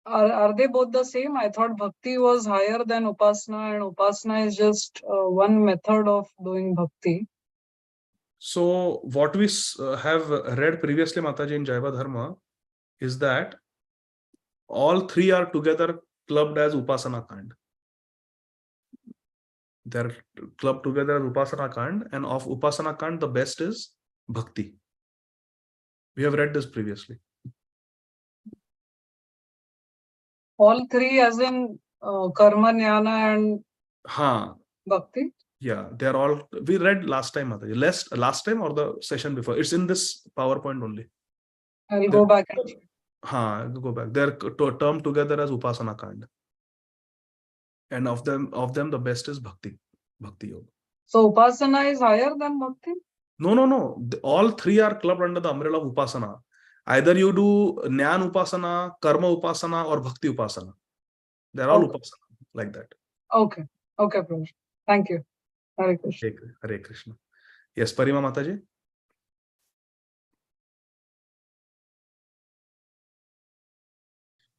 are they both the same? I thought Bhakti was higher than Upasana, and Upasana is just one method of doing Bhakti. So what we have read previously, Mataji, in Jaiva Dharma is that all three are together clubbed as Upasana Kand. They're clubbed together as Upasana Kand, and of Upasana Kand, the best is Bhakti. We have read this previously. All three as in Karma, Jnana and Bhakti? Yeah, they're all, we read last time, Mataji. Last time or the session before. It's in this PowerPoint only. I'll go back and check. Go back. They're termed together as Upasana Kand. And of them, the best is Bhakti Yoga. So Upasana is higher than Bhakti? No. All three are clubbed under the umbrella of Upasana. Either you do Jnana Upasana, Karma Upasana, or Bhakti Upasana. They're all Upasana, like that. Okay, Prabhu. Thank you. Hare Krishna. Hare Krishna. Yes, Parima Mataji.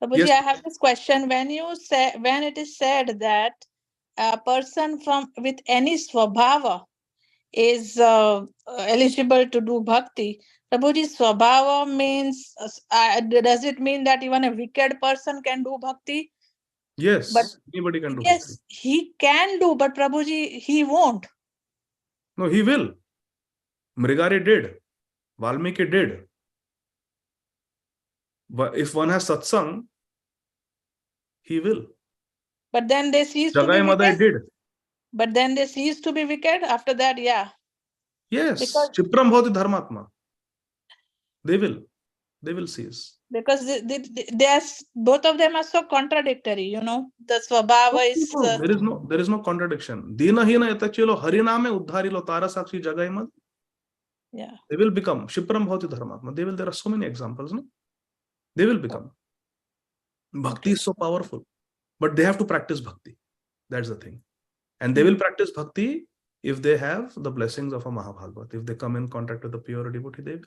Prabhuji, I have this question. When it is said that a person with any swabhava is eligible to do bhakti, Prabhuji, swabhava means, does it mean that even a wicked person can do bhakti? Yes, but anybody can do yes, bhakti. He can do, but Prabhuji, he won't. No, he will. Mrigari did. Valmiki did. But if one has satsang, he will. But then they cease to be Jagai Madai wicked. did. But then they cease to be wicked after that, yeah. Yes, Because Chipram Bhavati Dharmatma. They will cease. Because they are, both of them are so contradictory, The swabhava is... There is no contradiction. Dina hina yatachilo hariname uddharilo tara sakshi jagai mad. Yeah. They will become Shipram Bhavati Dharmatma. There are so many examples, no? They will become. Bhakti is so powerful. But they have to practice bhakti. That's the thing. And they will practice bhakti if they have the blessings of a Mahabhagavat. If they come in contact with the pure devotee, they will.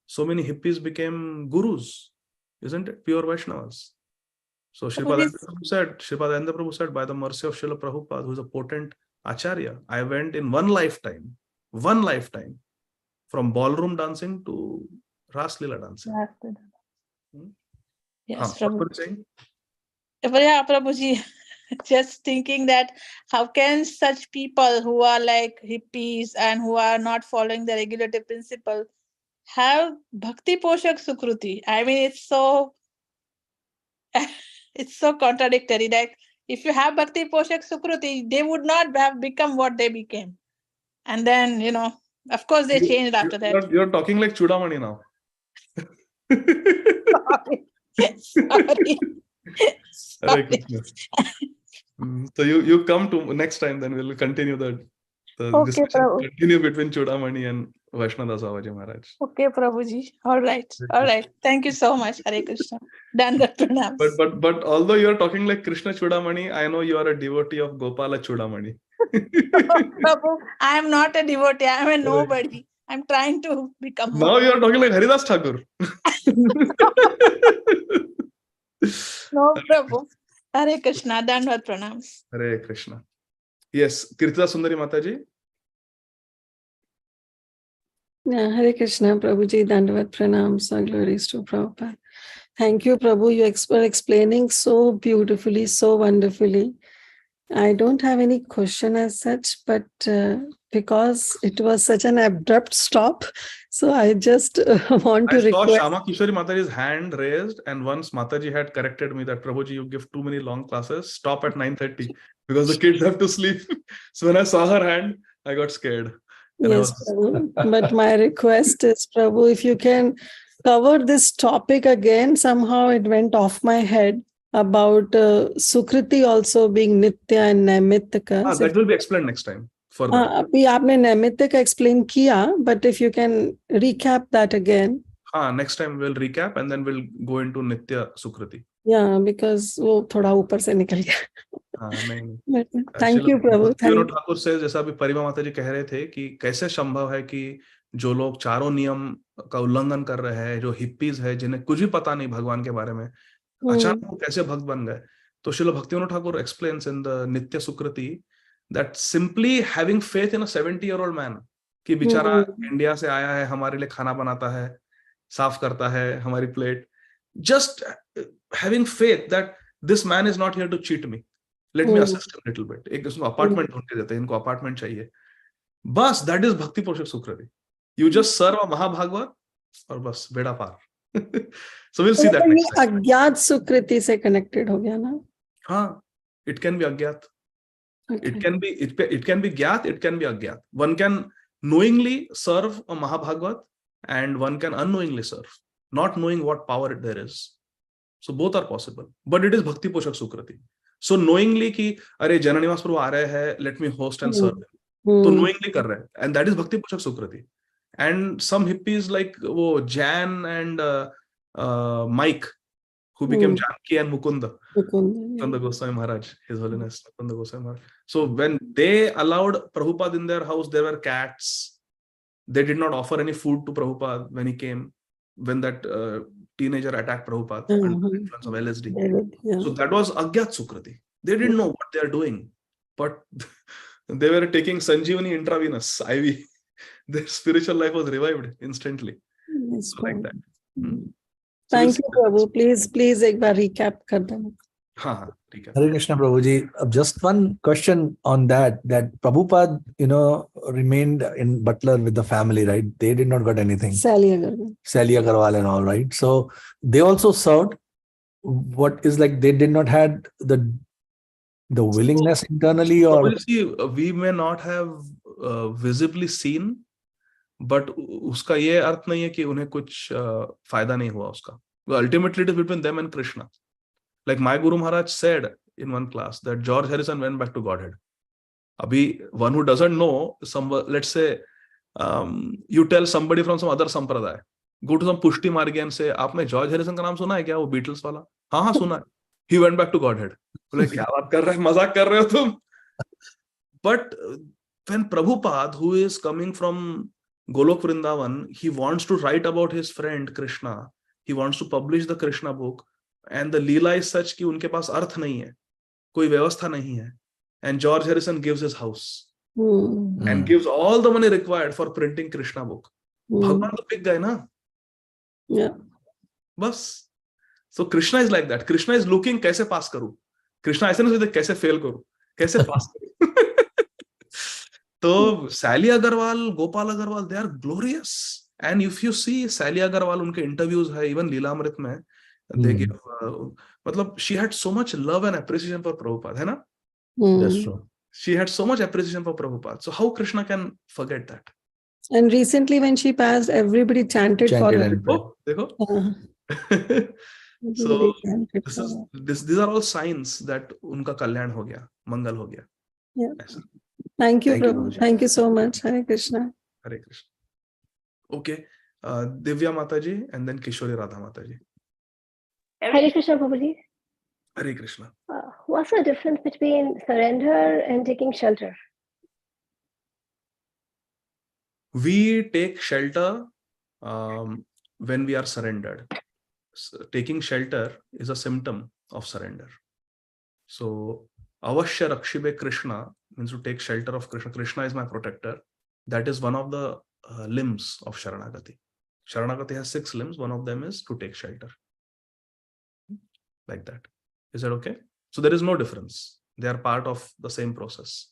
So many hippies became gurus, isn't it? Pure Vaishnavas. So Sripad Prabhu said, by the mercy of Srila Prabhupada, who is a potent Acharya, I went in one lifetime, from ballroom dancing to Ras Leela dancing. Yes, What were you saying? Yeah, Prabhuji, just thinking that how can such people who are like hippies and who are not following the regulative principle have Bhakti Poshak Sukruti? I mean, it's so contradictory. Like, if you have Bhakti Poshak Sukruti, they would not have become what they became. And then, of course, they changed after that. You're talking like Chudamani now. Sorry. So you come to next time, then we'll continue the discussion. Continue between Chudamani and Vaishnava Dasa Babaji Maharaj. Okay, Prabhuji. All right. Thank you so much. Hare Krishna. Dandavat Pranam. But although you are talking like Krishna Chudamani, I know you are a devotee of Gopala Chudamani. Prabhu, I am not a devotee. I am a nobody. I'm trying to become Now you are talking like Haridas Thakur. No, Prabhu. Hare Krishna. Dandavat Pranam. Hare Krishna. Yes, Kirtida Sundari Mataji. Hare Krishna, Prabhuji, Dandavat Pranams, all glories to Prabhupada. Thank you, Prabhu. You were explaining so beautifully, so wonderfully. I don't have any question as such, but because it was such an abrupt stop, So I just want to I saw request. Shama Kishori Mataji's hand raised, and once Mataji had corrected me that Prabhuji, you give too many long classes, stop at 9:30 because the kids have to sleep. So when I saw her hand, I got scared. And Yes, Prabhu. But my request is, Prabhu, if you can cover this topic again, somehow it went off my head about Sukriti also being Nitya and Naimittika. that will be explained next time further. अभी आपने नैमित्तिक explain किया, but if you can recap that again. Next time we'll recap and then we'll go into Nitya Sukriti. Yeah, because वो थोड़ा ऊपर से निकल गया. नहीं. But thank you, Prabhu. Thank Thakur से जैसा अभी परिमा माता जी कह रहे थे कि कैसे संभव है कि जो लोग चारों नियम का उल्लंघन कर रहे हैं, जो हिप्पीज है जिन्हें कुछ भी पता नहीं भगवान के बारे में, अचानक वो कैसे भक्त बन गए. तो Srila Bhaktivedanta Thakur explains in the Nitya Sukriti that simply having faith in a 70-year-old man कि बेचारा इंडिया से आया है, हमारे लिए खाना बनाता है, साफ करता है हमारी plate, just having faith that this man is not here to cheat me, let me assist him a little bit. एक उसको अपार्टमेंट ढूंढ के देते हैं, इनको अपार्टमेंट चाहिए, बस that is भक्ति पोषक सुकृति. You just serve a महाभागवत और बस बेड़ा पार. So we'll see that next time. अज्ञात सुकृति से connected हो गया ना? हाँ, it can be अज्ञात. Okay. It can be ज्ञात, it can be अज्ञात. One can knowingly serve a Mahabhagavata and one can unknowingly serve, not knowing what power there is. So both are possible, but it is bhakti poshak sukriti. So knowingly कि अरे जननिवास प्रभु आ रहे हैं, let me host and serve them. तो knowingly कर रहे हैं, and that is bhakti poshak sukriti. And some hippies like वो Jan and Mike, who became Janki and Mukunda. Mukunda Goswami Maharaj, His Holiness Mukunda Goswami Maharaj. So when they allowed Prabhupada in their house, there were cats. They did not offer any food to Prabhupada when he came, when that teenager attacked Prabhupada under the influence of LSD. Yeah. So that was Agyat Sukriti. They didn't know what they are doing, but they were taking Sanjeevani intravenous, IV. Their spiritual life was revived instantly. So like that. Thank you, Prabhu. Please एक बार recap कर देना. हाँ, ठीक है. Hare Krishna, Prabhuji. Just one question on that Prabhupada, remained in Butler with the family, right? They did not got anything. Sally Agarwal and all, right? So they also served. What is like they did not had the willingness internally, or you see, we may not have visibly seen, but उसका ये अर्थ नहीं है कि उन्हें कुछ फायदा नहीं हुआ उसका. Ultimately, it is between them and Krishna. Like my Guru Maharaj said in one class that George Harrison went back to Godhead. Abhi, one who doesn't know, let's say, you tell somebody from some other sampradaya, go to some Pushti Margi and say, आपने George Harrison का नाम सुना है क्या, वो Beatles वाला? हाँ सुना है. He went back to Godhead. बोले क्या बात कर रहे हैं, मजाक कर रहे हो तुम? But when Prabhupada, who is coming from Golok Vrindavan, he wants to write about his friend Krishna. He wants to publish the Krishna book. And the Leela is such कि उनके पास अर्थ नहीं है, कोई व्यवस्था नहीं है. And George Harrison gives his house and gives all the money required for printing Krishna book. भगवान तो पिक गए ना. Yeah. बस. So Krishna is like that. Krishna is looking कैसे पास करूं. Krishna ऐसे नहीं सोचते कैसे फेल करूं, कैसे पास करूं. तो Sally Agarwal, Gopal Agarwal, they are glorious. And if you see Sally Agarwal, उनके interviews है, even लीलामृत में, they give, मतलब she had so much love and appreciation for Prabhupada, है ना? That's true. She had so much appreciation for Prabhupada. So how Krishna can forget that? And recently when she passed, everybody chanted for her. Oh, देखो. So these are all signs that उनका कल्याण हो गया, मंगल हो गया. Yeah. Thank you, Prabhu. Thank you so much. Hare Krishna. Hare Krishna. Okay. Divya Mataji and then Kishori Radha Mataji. Hare Krishna, Prabhuji. Hare Krishna. What's the difference between surrender and taking shelter? We take shelter when we are surrendered. So, taking shelter is a symptom of surrender. So, Avashya Rakshibe Krishna means to take shelter of Krishna. Krishna is my protector. That is one of the limbs of Sharanagati. Sharanagati has 6 limbs. One of them is to take shelter. Like that. Is that okay? So there is no difference. They are part of the same process.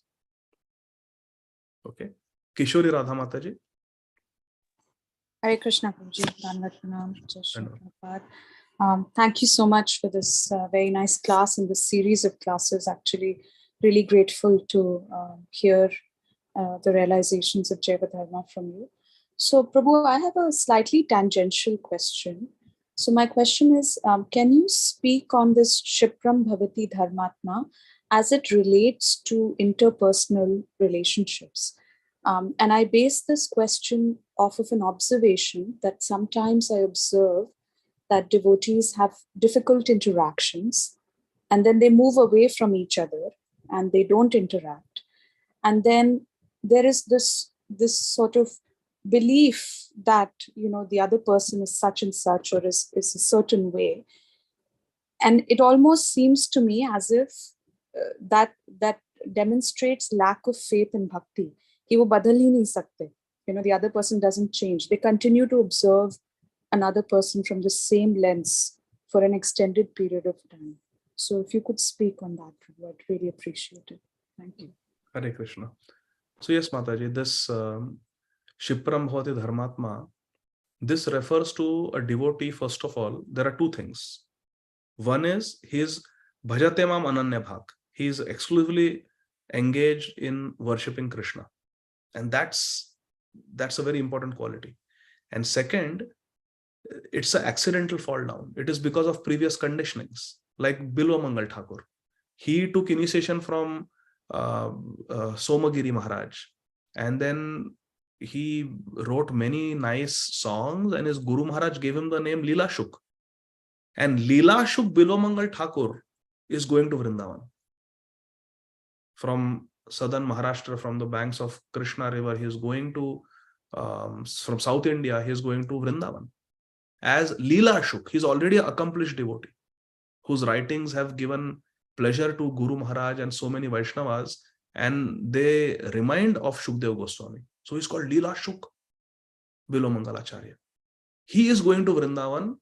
Okay. Kishori Radha Mataji. Hare Krishna, Prabhuji. Dhanvat Pranam, Jai Shri Prabhupada. Thank you so much for this very nice class and this series of classes. Actually, really grateful to hear the realizations of Jaiva Dharma from you. So, Prabhu, I have a slightly tangential question. So, my question is, can you speak on this Shipram Bhavati Dharmatma as it relates to interpersonal relationships? And I base this question off of an observation that sometimes I observe that devotees have difficult interactions and then they move away from each other and they don't interact. And then there is this sort of belief that, you know, the other person is such and such or is a certain way. And it almost seems to me as if that demonstrates lack of faith in bhakti. कि वो बदल ही नहीं सकते. You know, the other person doesn't change. They continue to observe another person from the same lens for an extended period of time. So if you could speak on that, I'd really appreciate it. Thank you. Hare Krishna. So yes, Mataji, this Shipram Bhavati Dharmatma, this refers to a devotee. First of all, there are two things. One is his Bhajate Mam Ananya Bhak. He is exclusively engaged in worshipping Krishna. And that's a very important quality. And second, it's an accidental fall down. It is because of previous conditionings, like Bilwa Mangal Thakur. He took initiation from Somagiri Maharaj, and then he wrote many nice songs, and his Guru Maharaj gave him the name Leela Shuk. And Leela Shuk Bilwa Mangal Thakur is going to Vrindavan. From southern Maharashtra, from the banks of Krishna river, he is going to, from South India, he is going to Vrindavan. As Leela Shuk, he is already an accomplished devotee, whose writings have given pleasure to Guru Maharaj and so many Vaishnavas, and they remind of Shukdev Goswami. So he's called Leela Shuk, Bilo Mangalacharya. He is going to Vrindavan,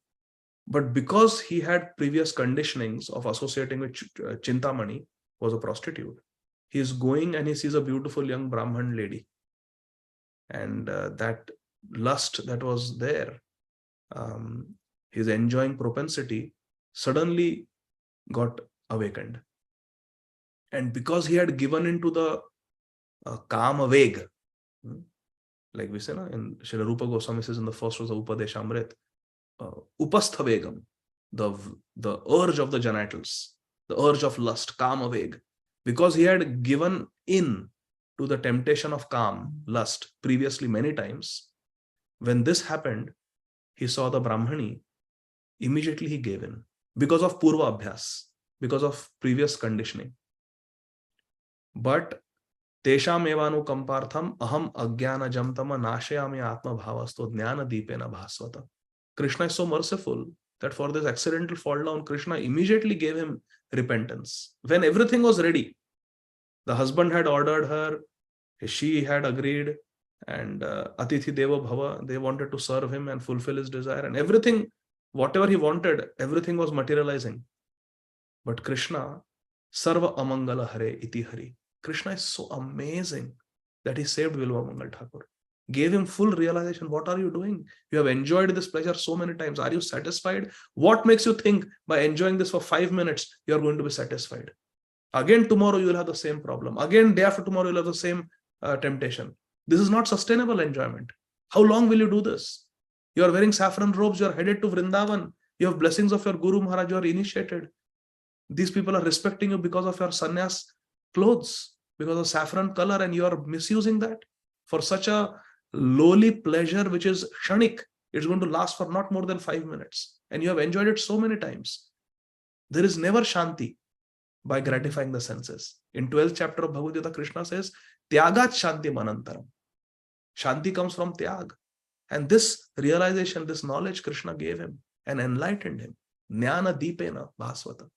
but because he had previous conditionings of associating with Chintamani, was a prostitute, he is going and he sees a beautiful young Brahman lady. And that lust that was there, his enjoying propensity, suddenly got awakened. And because he had given into the Kama Veg, like we say, in Srila Rupa Goswami says in the first was the Upadeshamrit, Upastha Vegam, the urge of the genitals, the urge of lust, Kama Veg. Because he had given in to the temptation of Kam, lust, previously many times, when this happened, he saw the Brahmani, immediately he gave in. Because of Purva Abhyas, because of previous conditioning. But Tesham evanu kampartham aham agyana jamtama nashayami atma bhavasto jnana deepena bhasvata. Krishna is so merciful that for this accidental fall down, Krishna immediately gave him repentance. When everything was ready, the husband had ordered her, she had agreed, and Atithi Deva Bhava, they wanted to serve him and fulfill his desire, and everything, whatever he wanted, everything was materializing. But Krishna, Sarva Amangala Hare Iti Hari. Krishna is so amazing that he saved Bilwa Mangal Thakur. Gave him full realization. What are you doing? You have enjoyed this pleasure so many times. Are you satisfied? What makes you think by enjoying this for 5 minutes, you are going to be satisfied? Again, tomorrow you will have the same problem. Again, day after tomorrow, you will have the same temptation. This is not sustainable enjoyment. How long will you do this? You are wearing saffron robes. You are headed to Vrindavan. You have blessings of your Guru Maharaj. You are initiated. These people are respecting you because of your sannyas clothes, because of saffron color, and you are misusing that for such a lowly pleasure, which is kshanik. It's going to last for not more than 5 minutes. And you have enjoyed it so many times. There is never shanti by gratifying the senses. In 12th chapter of Bhagavad Gita, Krishna says, Tyagat shanti manantaram. Shanti comes from tyag. And this realization, this knowledge Krishna gave him and enlightened him. Jnana deepena bhasvata.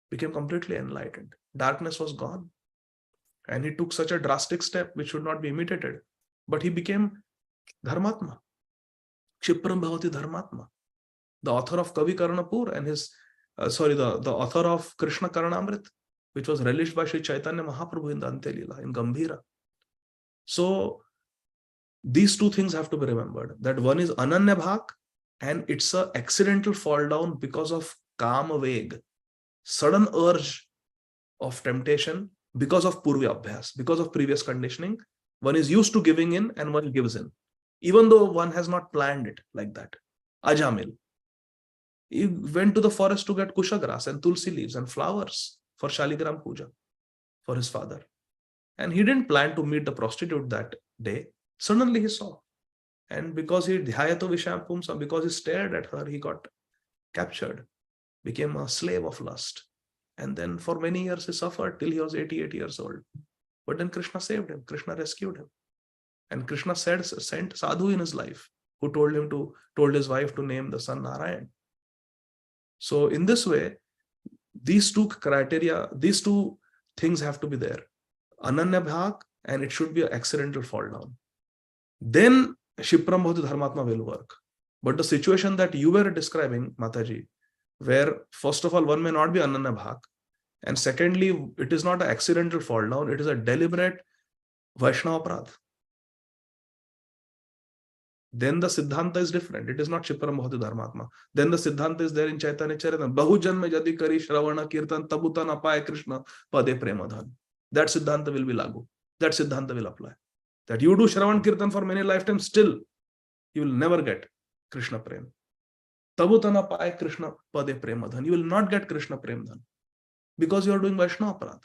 Became completely enlightened. Darkness was gone. And he took such a drastic step which should not be imitated. But he became Dharmatma. Shipram Bhavati Dharmatma. The author of Kavi Karnapur and his, the author of Krishna Karanamrit, which was relished by Sri Chaitanya Mahaprabhu in the Ante Leela, in Gambhira. So These two things have to be remembered. That one is Ananya Bhak, and it's a accidental fall down because of Kama Veg, sudden urge of temptation because of Purvya Abhyas, because of previous conditioning. One is used to giving in and one gives in, even though one has not planned it like that. Ajamil, he went to the forest to get kusha grass and tulsi leaves and flowers for Shaligram Puja for his father. And he didn't plan to meet the prostitute that day. Suddenly he saw. And because he dhyayato vishayam pumsa, because he stared at her, he got captured, became a slave of lust. And then for many years he suffered till he was 88 years old. But then Krishna saved him. Krishna rescued him. And Krishna sent sadhu in his life who told his wife to name the son Narayan. So in this way, these two criteria, these two things have to be there. Ananya Bhak, and it should be an accidental fall down. Then Shipram Bhavati Dharmatma will work. But the situation that you were describing, Mataji, where first of all, one may not be Ananya Bhak, and secondly, it is not an accidental fall down, it is a deliberate Vaishnava Aparadh. Then the Siddhanta is different. It is not Shipram Bhavati Dharmatma. Then the Siddhanta is there in Chaitanya Charitamrita. Bahu janma jadi kari shravana kirtan tabuta na paye Krishna pade premadhan. That Siddhanta will be lagu. That Siddhanta will apply. That you do Shravan Kirtan for many lifetimes, still you will never get Krishna Prem. Tabuta na paye Krishna pade premadhan. You will not get Krishna Premdhan because you are doing Vaishnava Aparadh.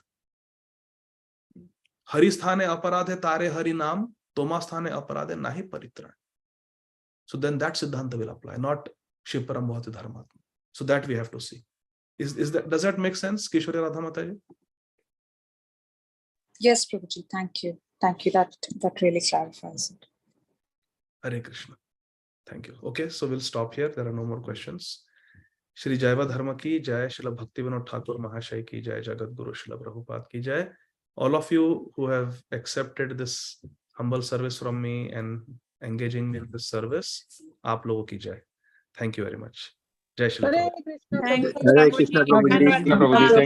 Hari sthane aparadh hai tare hari naam, toma sthane aparadh hai nahi paritran. So then that Siddhanta will apply, not Shipram Bhavati Dharmatma. So that we have to see. Does that make sense, Kishore Radha Mataji? Yes, Prabhuji, thank you. Thank you. That really clarifies it. Hare Krishna. Thank you. Okay, so we'll stop here. There are no more questions. Shri Jaiva Dharma ki jai, Srila Bhaktivinoda Thakur Mahashay ki jai, Jagat Guru Srila Prabhupada ki jai. All of you who have accepted this humble service from me and engaging in this service, aap logo ki jai. Thank you very much. Jai Srila Prabhupada. Thank you, Hare Krishna, Prabhuji. Prabhuji. Dhanavad.